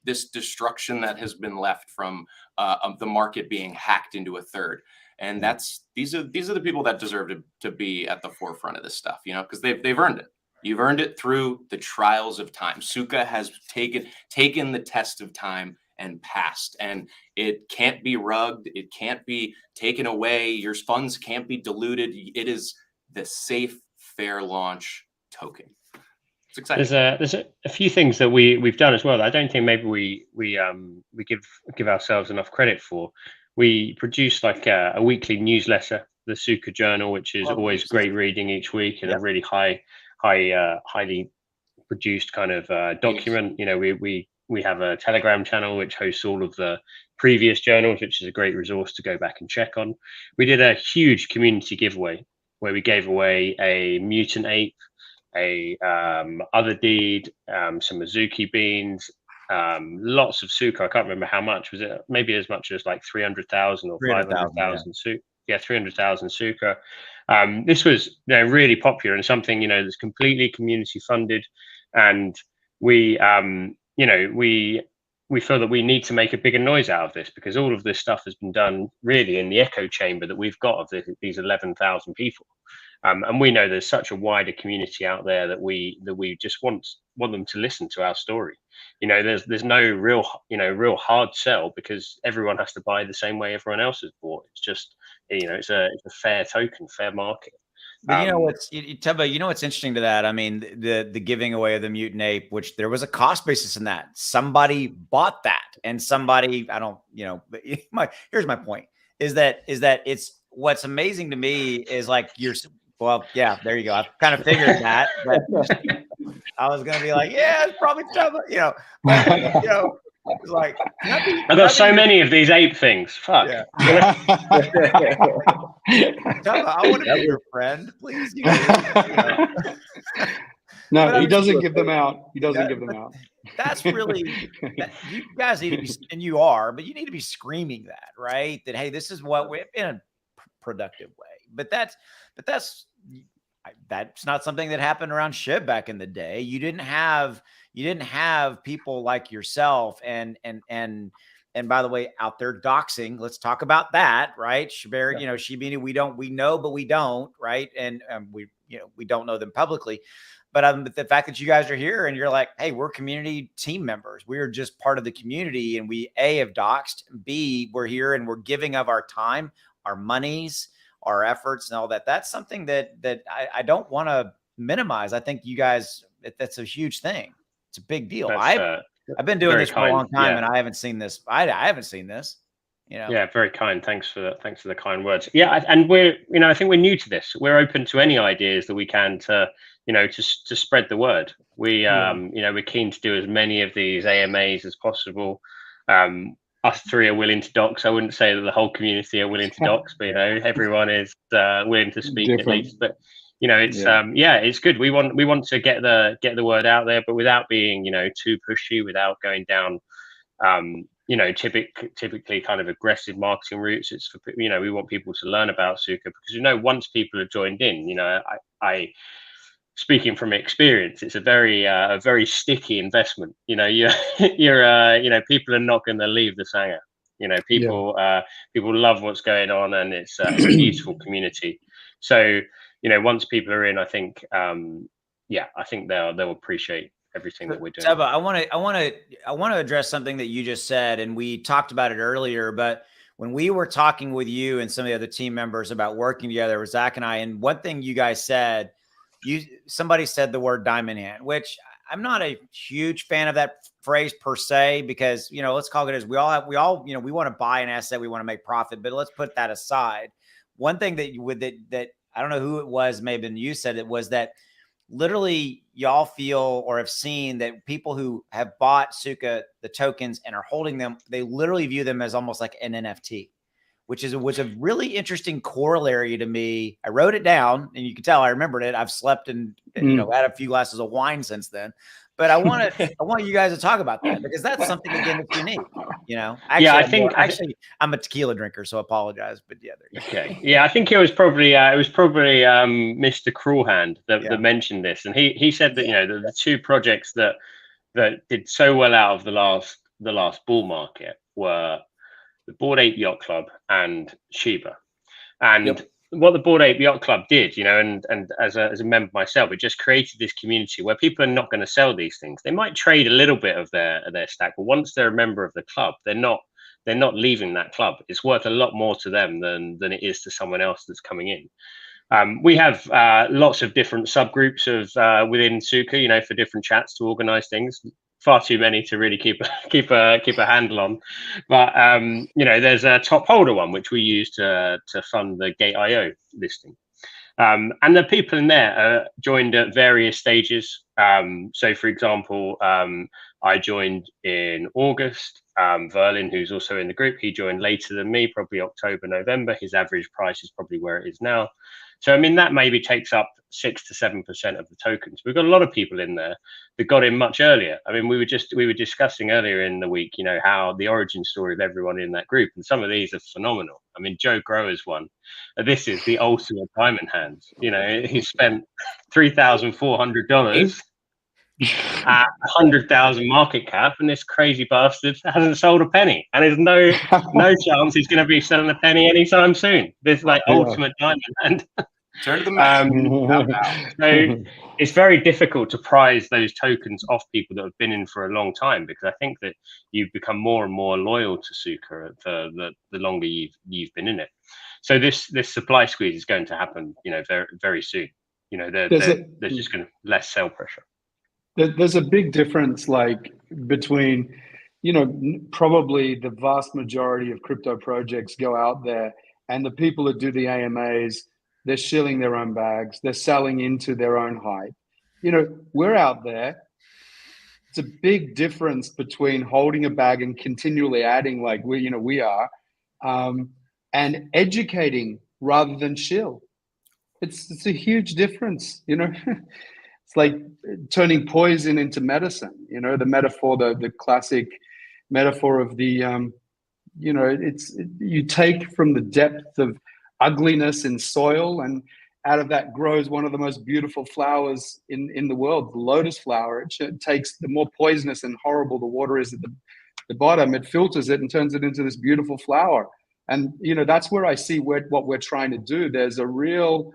destruction that has been left from the market being hacked into a third. And these are the people that deserve to be at the forefront of this stuff, because they've earned it. You've earned it through the trials of time. Tsuka has taken the test of time and passed, and it can't be rugged. It can't be taken away. Your funds can't be diluted. It is the safe, fair launch token. It's exciting. There's a few things that we've done as well that I don't think maybe we give ourselves enough credit for. We produce like a weekly newsletter, the Tsuka Journal, which is always great reading each week, and a really highly produced kind of document. We have a Telegram channel which hosts all of the previous journals, which is a great resource to go back and check on. We did a huge community giveaway where we gave away a mutant ape, a other deed, some Mizuki beans, lots of Tsuka. I can't remember how much. Was it maybe as much as like 300,000 or 500,000 Tsuka? Yeah, 300,000 Tsuka. This was really popular and something that's completely community funded, and we feel that we need to make a bigger noise out of this, because all of this stuff has been done really in the echo chamber that we've got of these 11,000 people. And we know there's such a wider community out there that we just want them to listen to our story. There's no real hard sell, because everyone has to buy the same way everyone else has bought. It's just it's a fair token, fair market. But what's interesting to that? The giving away of the mutant ape, which there was a cost basis in that. Somebody bought that, and somebody but here's my point is that it's what's amazing to me is like there you go. I kind of figured that. But I was gonna be like, yeah, it's probably tough, it's like I've got so many of these ape things. Fuck. Yeah. I want to be your friend, please. No, he doesn't give them out. He doesn't give them out. That's really you guys need to be, and you are, but you need to be screaming that, right? That hey, this is what we're in a productive way. But that's not something that happened around Shib back in the day. You didn't have people like yourself and by the way, out there doxing. Let's talk about that, right? Shibini, we know, but we don't, right? And we don't know them publicly. But the fact that you guys are here and you're like, hey, we're community team members. We're just part of the community, and we A, have doxed, B, we're here and we're giving of our time, our monies, our efforts, and all that. That's something that I don't want to minimize. I think you guys, that's a huge thing. It's a big deal. I've been doing this for a long time, and I haven't seen this. I haven't seen this. You know. Yeah, very kind. Thanks for the kind words. Yeah, and we're, I think we're new to this. We're open to any ideas that we can to, to spread the word. We're keen to do as many of these AMAs as possible. Us three are willing to dox. I wouldn't say that the whole community are willing to dox, but everyone is willing to speak at least. But it's it's good. We want to get the word out there, but without being too pushy, without going down typically kind of aggressive marketing routes. It's for we want people to learn about Tsuka, because once people have joined in, I speaking from experience, it's a very sticky investment. You're people are not going to leave the Sangha. People love what's going on, and it's a beautiful community. So once people are in, I think I think they'll appreciate everything that we're doing. Seba, I want to address something that you just said, and we talked about it earlier, but when we were talking with you and some of the other team members about working together with Zach and I, and one thing you guys said, somebody said the word diamond hand, which I'm not a huge fan of that phrase per se, because, let's call it as we all, we want to buy an asset, we want to make profit, but let's put that aside. One thing that I don't know who it was, maybe you said it, was that literally y'all feel or have seen that people who have bought Tsuka, the tokens, and are holding them, they literally view them as almost like an NFT, which was a really interesting corollary to me. I wrote it down, and you can tell I remembered it. I've slept and had a few glasses of wine since then. But I want you guys to talk about that, because that's something, again, that's unique. Actually, I'm a tequila drinker, so I apologize. But yeah, okay, yeah, I think it was probably Mr. Cruelhand that mentioned this, and he said that the two projects that did so well out of the last bull market were the Bored Ape Yacht Club and Shiba. And what the Bored Ape Yacht Club did, and as a member myself, it just created this community where people are not going to sell these things. They might trade a little bit of their stack, but once they're a member of the club, they're not leaving that club. It's worth a lot more to them than it is to someone else that's coming in. We have lots of different subgroups of within Tsuka, for different chats to organize things. Far too many to really keep a handle on, but there's a top holder one which we use to fund the Gate.io listing, and the people in there joined at various stages. So, for example, I joined in August. Verlin, who's also in the group, he joined later than me, probably October, November. His average price is probably where it is now. So, I mean, that maybe takes up 6 to 7% of the tokens. We've got a lot of people in there that got in much earlier. I mean, we were discussing earlier in the week, how the origin story of everyone in that group, and some of these are phenomenal. I mean, Joe Grower's one. This is the ultimate diamond hands. He spent $3,400 at 100,000 market cap, and this crazy bastard hasn't sold a penny, and there's no chance he's going to be selling a penny anytime soon. This ultimate diamond hand. Turn to the map. So it's very difficult to prize those tokens off people that have been in for a long time, because I think that you become more and more loyal to Tsuka for the longer you've been in it. So this supply squeeze is going to happen, very, very soon. There's just going to less sell pressure. There's a big difference, between, probably the vast majority of crypto projects go out there, and the people that do the AMAs, they're shilling their own bags, they're selling into their own hype. We're out there. It's a big difference between holding a bag and continually adding, like we are, and educating rather than shill. It's a huge difference, It's like turning poison into medicine, the metaphor, the classic metaphor of the, you take from the depth of ugliness in soil, and out of that grows one of the most beautiful flowers in the world, the lotus flower. It takes, the more poisonous and horrible the water is at the bottom, it filters it and turns it into this beautiful flower. And, that's where I see what we're trying to do. There's a real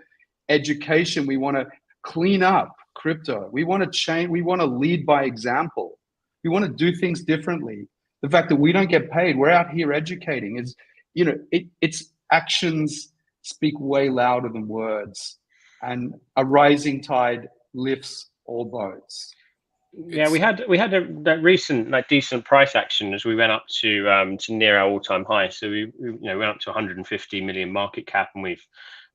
education. We want to clean up crypto. We want to change. We want to lead by example. We want to do things differently. The fact that we don't get paid, we're out here educating, is, it's actions speak way louder than words, and a rising tide lifts all boats. Yeah, we had that recent like decent price action as we went up to near our all-time high. So we went up to 150 million market cap, and we've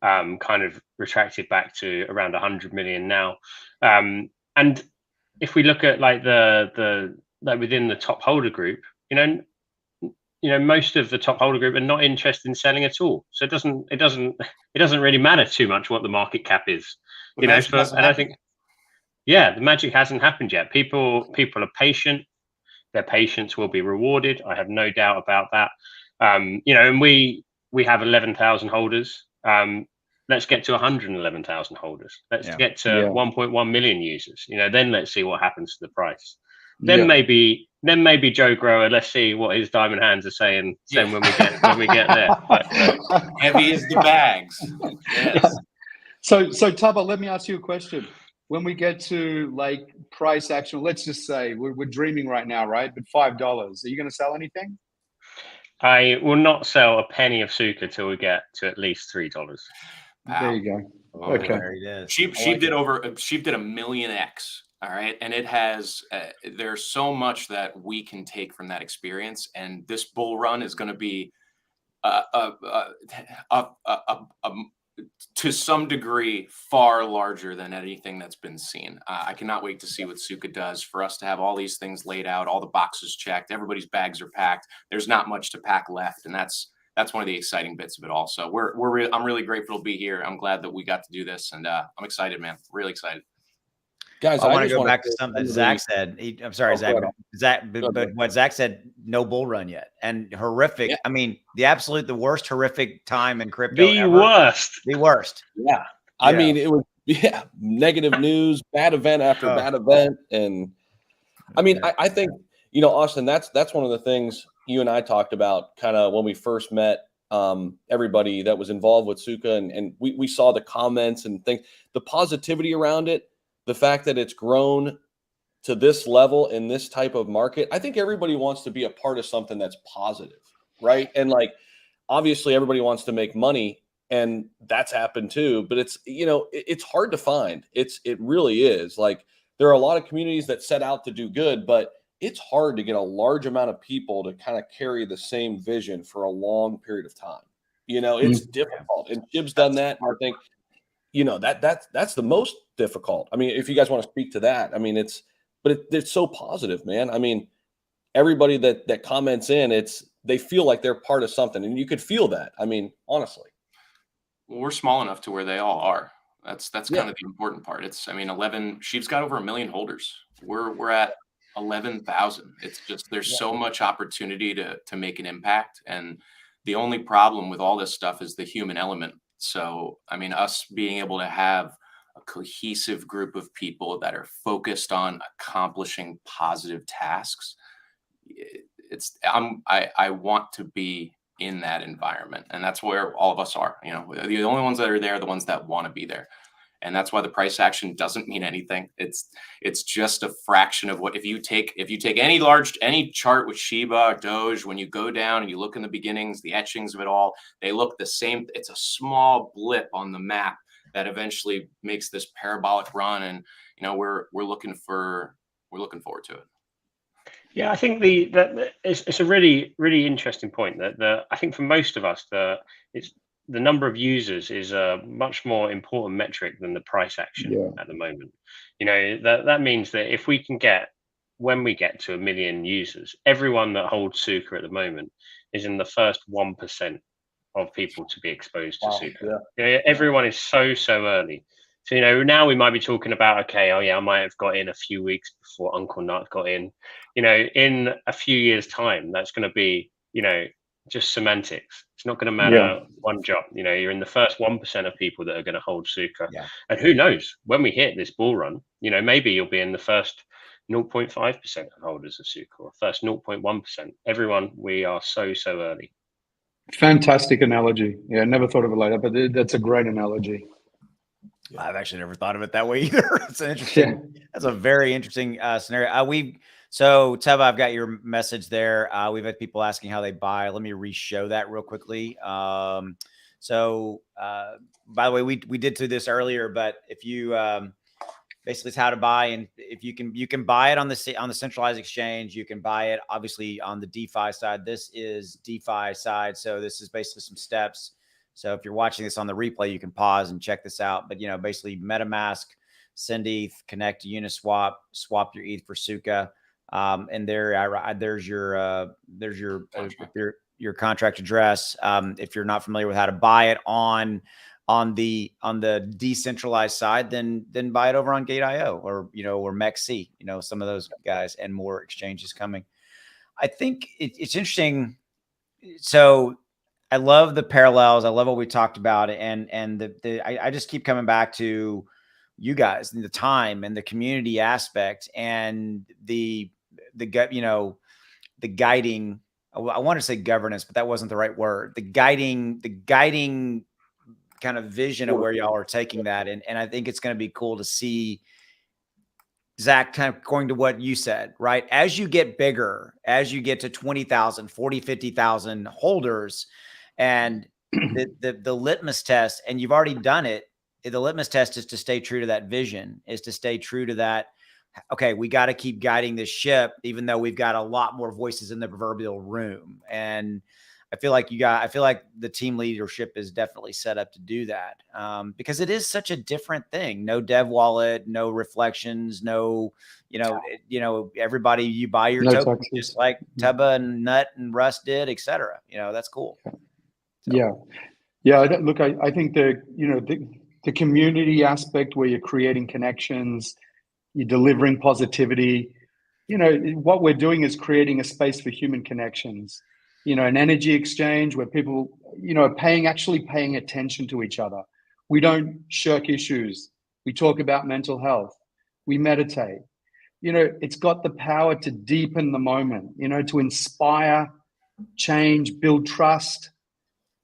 kind of retracted back to around 100 million now. And if we look at like the like within the top holder group, most of the top holder group are not interested in selling at all. So it doesn't really matter too much what the market cap is. But I think. Yeah, the magic hasn't happened yet. People are patient. Their patience will be rewarded. I have no doubt about that. And we have 11,000 holders. Let's get to 111,000 holders. Let's get to 1.1 million users. Then let's see what happens to the price. Then maybe Joe Grower. Let's see what his diamond hands are saying. When we get there. But, heavy as the bags. Yes. So Tubba, let me ask you a question. When we get to like price action, let's just say we're dreaming right now, right? But $5, are you going to sell anything? I will not sell a penny of Tsuka till we get to at least $3. Wow. There you go. Okay. There it is. She did a million X. All right. And it has, there's so much that we can take from that experience. And this bull run is going to be to some degree far larger than anything that's been seen. I cannot wait to see what Tsuka does. For us to have all these things laid out, all the boxes checked, everybody's bags are packed. There's not much to pack left, and that's one of the exciting bits of it all. So I'm really grateful to be here. I'm glad that we got to do this, and I'm excited, man. Really excited. Guys, I want to go back to something that Zach said. I'm sorry, Zach. But what Zach said, no bull run yet, and horrific. Yeah. I mean, the worst horrific time in crypto. The worst. Yeah. I mean, it was negative news, bad event after bad event, and I mean, I think Austin, that's one of the things you and I talked about, kind of when we first met. Everybody that was involved with Tsuka, and we saw the comments and things, the positivity around it. The fact that it's grown to this level in this type of market, I think everybody wants to be a part of something that's positive, right? And like, obviously everybody wants to make money, and that's happened too, but it's, it's hard to find. It really is. Like, there are a lot of communities that set out to do good, but it's hard to get a large amount of people to kind of carry the same vision for a long period of time. It's difficult. And Chib's done that. And I think, that's the most difficult. I mean, if you guys want to speak to that, I mean, it's so positive, man. I mean, everybody that comments in, they feel like they're part of something, and you could feel that. I mean, honestly, well, we're small enough to where they all are. That's kind of the important part. She's got over 1 million holders. We're at 11,000. It's just, there's so much opportunity to make an impact. And the only problem with all this stuff is the human element. So, I mean, us being able to have a cohesive group of people that are focused on accomplishing positive tasks, I want to be in that environment. And that's where all of us are. The only ones that are there are the ones that want to be there. And that's why the price action doesn't mean anything. It's just a fraction of what, if you take any chart with Shiba or Doge, when you go down and you look in the beginnings, the etchings of it all, they look the same. It's a small blip on the map that eventually makes this parabolic run. And, we're looking forward to it. Yeah, I think it's a really, really interesting point that I think for most of us, the number of users is a much more important metric than the price action at the moment. That means that if we can when we get to 1 million users, everyone that holds Tsuka at the moment is in the first 1% of people to be exposed to Tsuka. Everyone is so early. So, now we might be talking about, I might have got in a few weeks before Uncle Nut got in. In a few years' time, that's going to be, just semantics. It's not going to matter one jot. You're in the first 1% of people that are going to hold Tsuka. Yeah. And who knows, when we hit this bull run, maybe you'll be in the first 0.5% of holders of Tsuka, or first 0.1%. Everyone, we are so early. Fantastic analogy. Yeah, I never thought of it like that, but that's a great analogy. I've actually never thought of it that way either. It's an interesting. That's a very interesting scenario. So Tubba, I've got your message there. We've had people asking how they buy. Let me re-show that real quickly. So by the way, we did do this earlier, but if you basically it's how to buy. And if you can buy it on the centralized exchange, you can buy it obviously on the DeFi side. This is DeFi side. So this is basically some steps. So if you're watching this on the replay, you can pause and check this out. But, basically MetaMask, send ETH, connect to Uniswap, swap your ETH for Tsuka. And there's your contract address. If you're not familiar with how to buy it on the decentralized side, then buy it over on Gate.io or MEXC, some of those guys, and more exchanges coming. I think it's interesting. So I love the parallels. I love what we talked about. And I just keep coming back to you guys and the time and the community aspect and the guiding, I want to say governance, but that wasn't the right word. The guiding kind of vision of where y'all are taking that. And I think it's going to be cool to see, Zach, kind of going to what you said, right? As you get bigger, as you get to 20,000, 40, 50,000 holders, and the litmus test, and you've already done it, the litmus test is to stay true to that vision, is to stay true to that. Okay, we got to keep guiding this ship, even though we've got a lot more voices in the proverbial room. And I feel like the team leadership is definitely set up to do that, because it is such a different thing. No dev wallet, no reflections, no, everybody, you buy your token just like Tubba and Nut and Russ did, et cetera. That's cool. So. Yeah. Look, I think the community aspect where you're creating connections, you're delivering positivity. What we're doing is creating a space for human connections. An energy exchange where people, actually paying attention to each other. We don't shirk issues. We talk about mental health. We meditate. It's got the power to deepen the moment, to inspire change, build trust.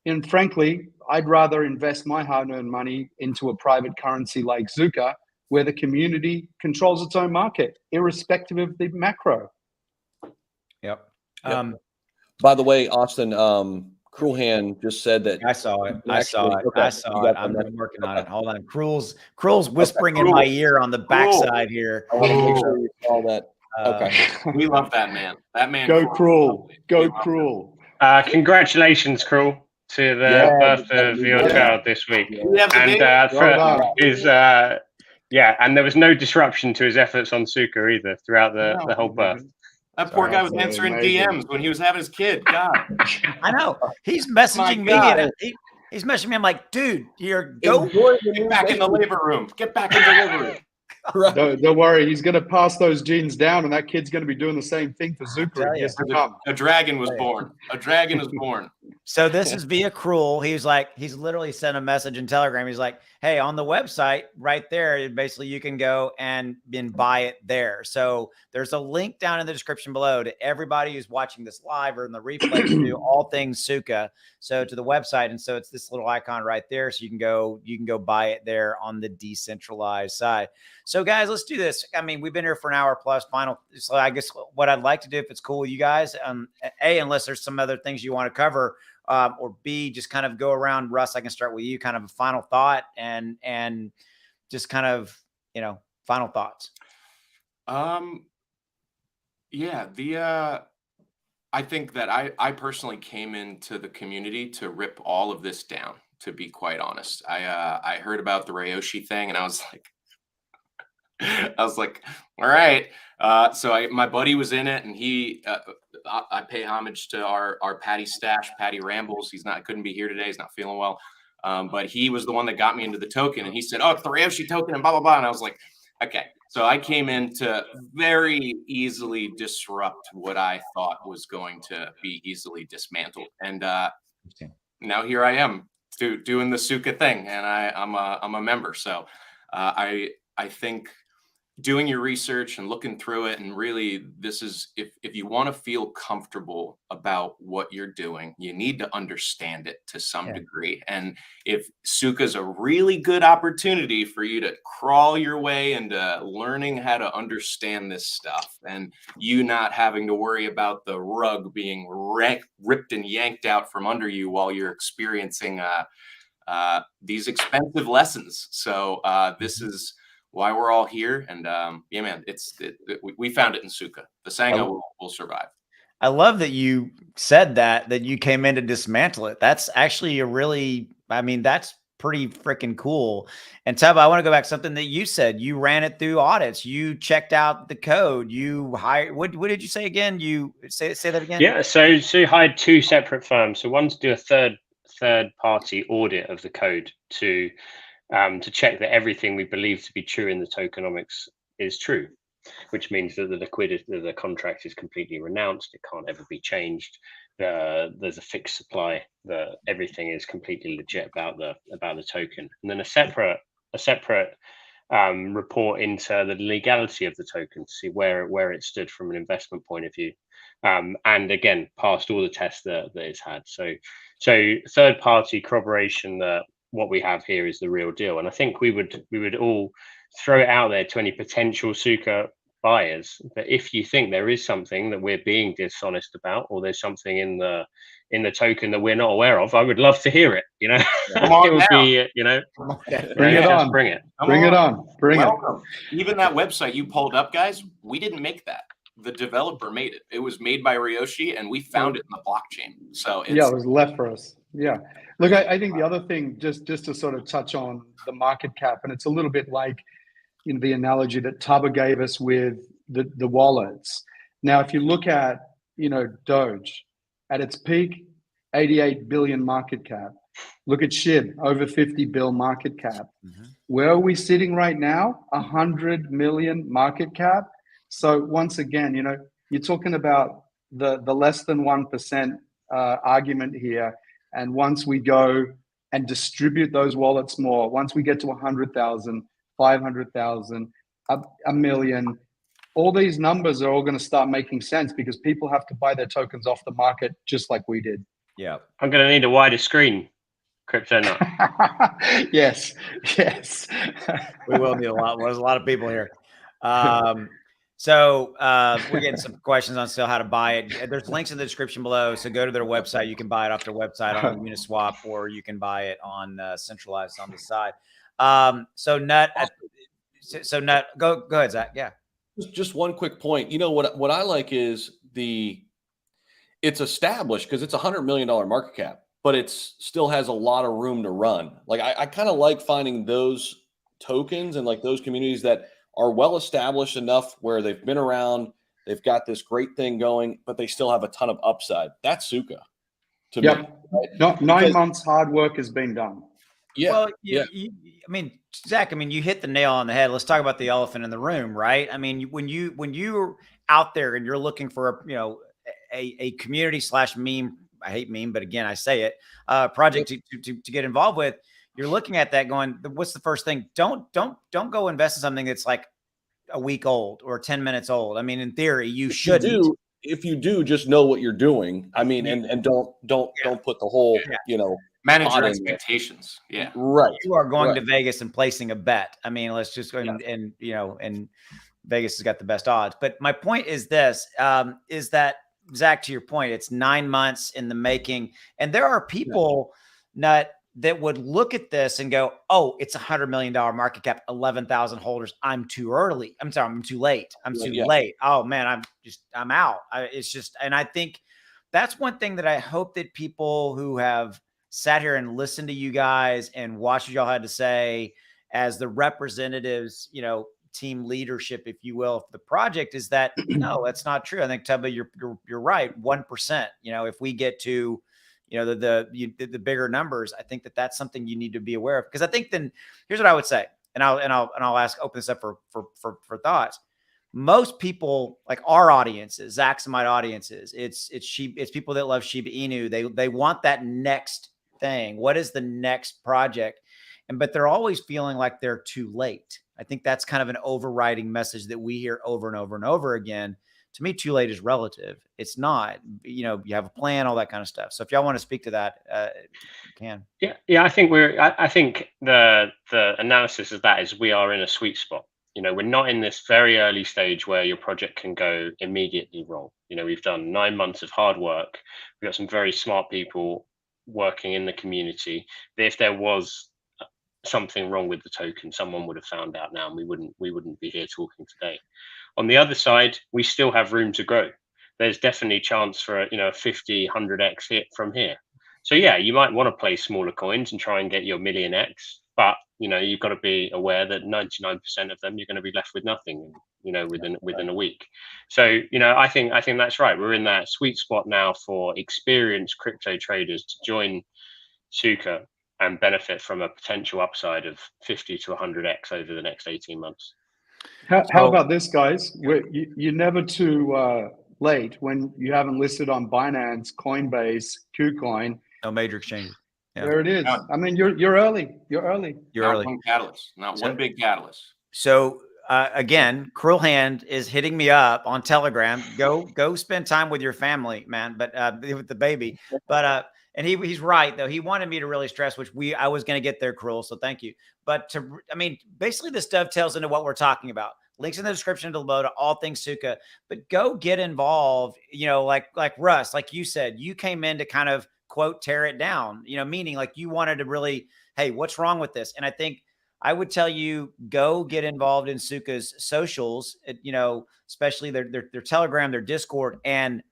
And frankly, I'd rather invest my hard-earned money into a private currency like Tsuka, where the community controls its own market, irrespective of the macro. Yep. By the way, Austin, Cruel Hand just said that I saw it. I saw it. I'm working on it. Hold on. Cruel's whispering in my ear on the backside here. I want to make sure you saw that. Okay. We love that man. That man. Go Cruel. Go Cruel. Congratulations, Cruel, to the birth of your child this week. And and there was no disruption to his efforts on Tsuka either throughout the whole birth. That poor guy was answering DMs when he was having his kid. God, I know. He's messaging me. He's messaging me. I'm like, dude, get back in the labor room. Get back in the labor room. Right. Don't worry, he's going to pass those genes down, and that kid's going to be doing the same thing for Tsuka. A dragon was born. A dragon is born. So this is via Cruel. He's literally sent a message in Telegram. He's like, hey, on the website right there, basically you can go and buy it there. So there's a link down in the description below to everybody who's watching this live or in the replay to do all things Tsuka. So to the website. And so it's this little icon right there. So you can go buy it there on the decentralized side. So guys, let's do this. I mean, we've been here for an hour plus final. So I guess what I'd like to do, if it's cool with you guys, A, unless there's some other things you want to cover, or B, just kind of go around. Russ, I can start with you, kind of a final thought and just kind of, final thoughts. I think that I personally came into the community to rip all of this down, to be quite honest. I heard about the Ryoshi thing and I was like, all right. So my buddy was in it, and I pay homage to our Patty Stash, Patty Rambles. Couldn't be here today. He's not feeling well. But he was the one that got me into the token, and he said, oh, it's the Ryoshi token and blah, blah, blah. And I was like, okay. So I came in to very easily disrupt what I thought was going to be easily dismantled. And now here I am doing the Tsuka thing, and I'm a member. So I think doing your research and looking through it, and really this is, if you want to feel comfortable about what you're doing, you need to understand it to some degree. And if Tsuka is a really good opportunity for you to crawl your way into learning how to understand this stuff, and you not having to worry about the rug being ripped and yanked out from under you while you're experiencing these expensive lessons. So this is why we're all here. And yeah, man, we found it in Tsuka. The Sangha will survive. I love that you said that you came in to dismantle it. That's actually that's pretty freaking cool. And Tubba, I want to go back to something that you said. You ran it through audits. You checked out the code. You hired, what did you say again? You say that again? Yeah. So you hired 2 separate firms. So one to do a third party audit of the code to check that everything we believe to be true in the tokenomics is true, which means that the liquidity of the contract is completely renounced. It can't ever be changed. There's a fixed supply. Everything is completely legit about the token. And then a separate report into the legality of the token to see where it stood from an investment point of view. And again, passed all the tests that it's had. So third party corroboration that what we have here is the real deal. And I think we would all throw it out there to any potential Tsuka buyers that if you think there is something that we're being dishonest about, or there's something in the token that we're not aware of, I would love to hear it. You know, it would be, bring it on. Bring it. Bring it on. Bring it. Even that website you pulled up, guys, we didn't make that. The developer made it. It was made by Ryoshi, and we found it in the blockchain. So it was left for us. Yeah. Look, I think the other thing, just to sort of touch on the market cap, and it's a little bit like the analogy that Tubba gave us with the wallets. Now, if you look at, Doge, at its peak, 88 billion market cap. Look at SHIB, over 50 bill market cap. Mm-hmm. Where are we sitting right now? 100 million market cap. So once again, you're talking about the less than 1% argument here. And once we go and distribute those wallets more, once we get to 100,000, 500,000, a million, all these numbers are all going to start making sense because people have to buy their tokens off the market just like we did. Yeah. I'm going to need a wider screen, CryptoNut. Yes. We will need a lot. There's a lot of people here. So we're getting some questions on still how to buy it. There's links in the description below. So go to their website. You can buy it off their website on Uniswap, or you can buy it on centralized on the side. So Nut, go ahead, Zach. Yeah. Just one quick point. What I like is it's established because it's $100 million market cap, but it still has a lot of room to run. Like I kind of like finding those tokens and like those communities that are well established enough where they've been around, they've got this great thing going, but they still have a ton of upside. That's Tsuka to me. Right? 9 months hard work has been done. Yeah. Well, Zach, you hit the nail on the head. Let's talk about the elephant in the room, right? I mean, when you're out there and you're looking for a community / meme, I hate meme, but again, I say it, project to get involved with, you're looking at that going, what's the first thing? Don't go invest in something that's like a week old or 10 minutes old. I mean, in theory, you shouldn't. If you do, just know what you're doing. I mean, and don't put the whole, manage your expectations. Yeah. Right. You are going to Vegas and placing a bet. I mean, let's just go and Vegas has got the best odds. But my point is this, is that, Zach, to your point, it's 9 months in the making. And there are people that would look at this and go, oh, it's $100 million market cap, 11,000 holders. I'm too early. I'm sorry, I'm too late. I'm too late. Oh man, I'm out. And I think that's one thing that I hope that people who have sat here and listened to you guys and watched what y'all had to say as the representatives, team leadership, if you will, of the project, is that no, that's not true. I think Tubba, you're right. 1%, if we get to, the bigger numbers, I think that's something you need to be aware of. Because I think then here's what I would say, and I'll open this up for thoughts. Most people, like our audiences, Zaxamite audiences, it's people that love Shiba Inu. They want that next thing. What is the next project? But they're always feeling like they're too late. I think that's kind of an overriding message that we hear over and over and over again. To me, too late is relative. It's not. You have a plan, all that kind of stuff. So if y'all want to speak to that, you can. Yeah. I think I think the analysis of that is we are in a sweet spot. We're not in this very early stage where your project can go immediately wrong. We've done 9 months of hard work. We've got some very smart people working in the community. If there was something wrong with the token, someone would have found out now, and we wouldn't be here talking today. On the other side, we still have room to grow. There's definitely chance for a 50, 100x hit from here. So yeah, you might want to play smaller coins and try and get your million X, but you've got to be aware that 99% of them you're going to be left with nothing, within a week. So I think that's right. We're in that sweet spot now for experienced crypto traders to join Tsuka and benefit from a potential upside of 50 to 100x over the next 18 months. How about this, guys? You're never too late when you haven't listed on Binance, Coinbase, KuCoin. No major exchanges. Yeah. There it is. I mean, you're early. You're early. You're not early. One catalyst, not one big catalyst. So again, Cruel Hand is hitting me up on Telegram. Go spend time with your family, man. But with the baby. But and he's right though. He wanted me to really stress, which I was going to get there, Cruel. So thank you. But basically this dovetails into what we're talking about. Links in the description below to all things Tsuka. But go get involved. Like Russ, like you said, you came in to kind of quote tear it down. Meaning like you wanted to really, hey, what's wrong with this? And I think I would tell you, go get involved in Tsuka's socials, especially their Telegram, their Discord, and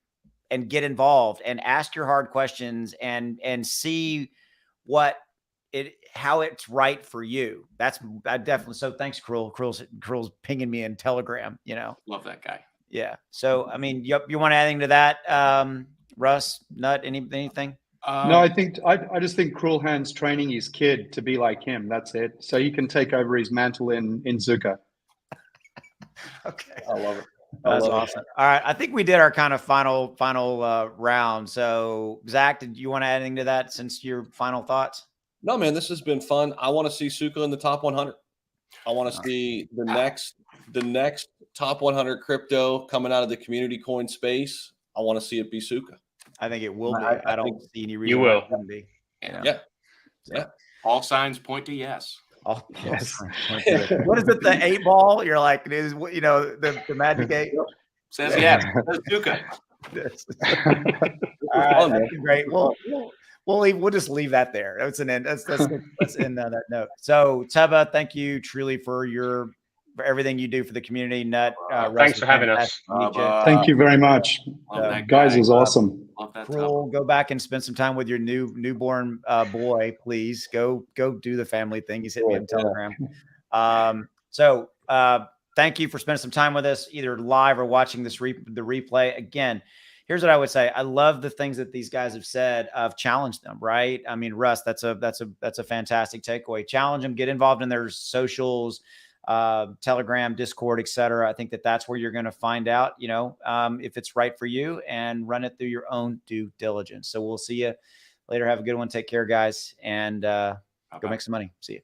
get involved and ask your hard questions and see how it's right for you. I definitely. So thanks, Cruel. Cruel's pinging me in Telegram, Love that guy. Yeah. So, you want to add anything to that? Russ, Nut, anything? No, I just think Cruel Hand's training his kid to be like him. That's it. So he can take over his mantle in Tsuka. Okay. I love it. That's awesome. All right. I think we did our kind of final round. So Zach, did you want to add anything to that since your final thoughts? No, man, this has been fun. I want to see Tsuka in the top 100. I want to see the next top 100 crypto coming out of the community coin space. I want to see it be Tsuka. I think it will be. I don't see any reason you will. It wouldn't be. Yeah. All signs point to yes. Yes. What is it? The 8 ball? You're like, the magic 8 says yes. Says Tsuka. All right, that's great. We'll just leave that there. That's an end. Let's end on that note. So Tubba, thank you truly for everything you do for the community. Nut, thanks for having us. Thank you very much. Guys is awesome. Cruel, go back and spend some time with your newborn boy, please. Go do the family thing. He's hit me on Telegram. So thank you for spending some time with us, either live or watching the replay. Again, here's what I would say. I love the things that these guys have said. I've challenged them, right? Russ, that's a fantastic takeaway. Challenge them, get involved in their socials, Telegram, Discord, etc. I think that's where you're going to find out, if it's right for you, and run it through your own due diligence. So we'll see you later. Have a good one. Take care, guys, and go make some money. See you.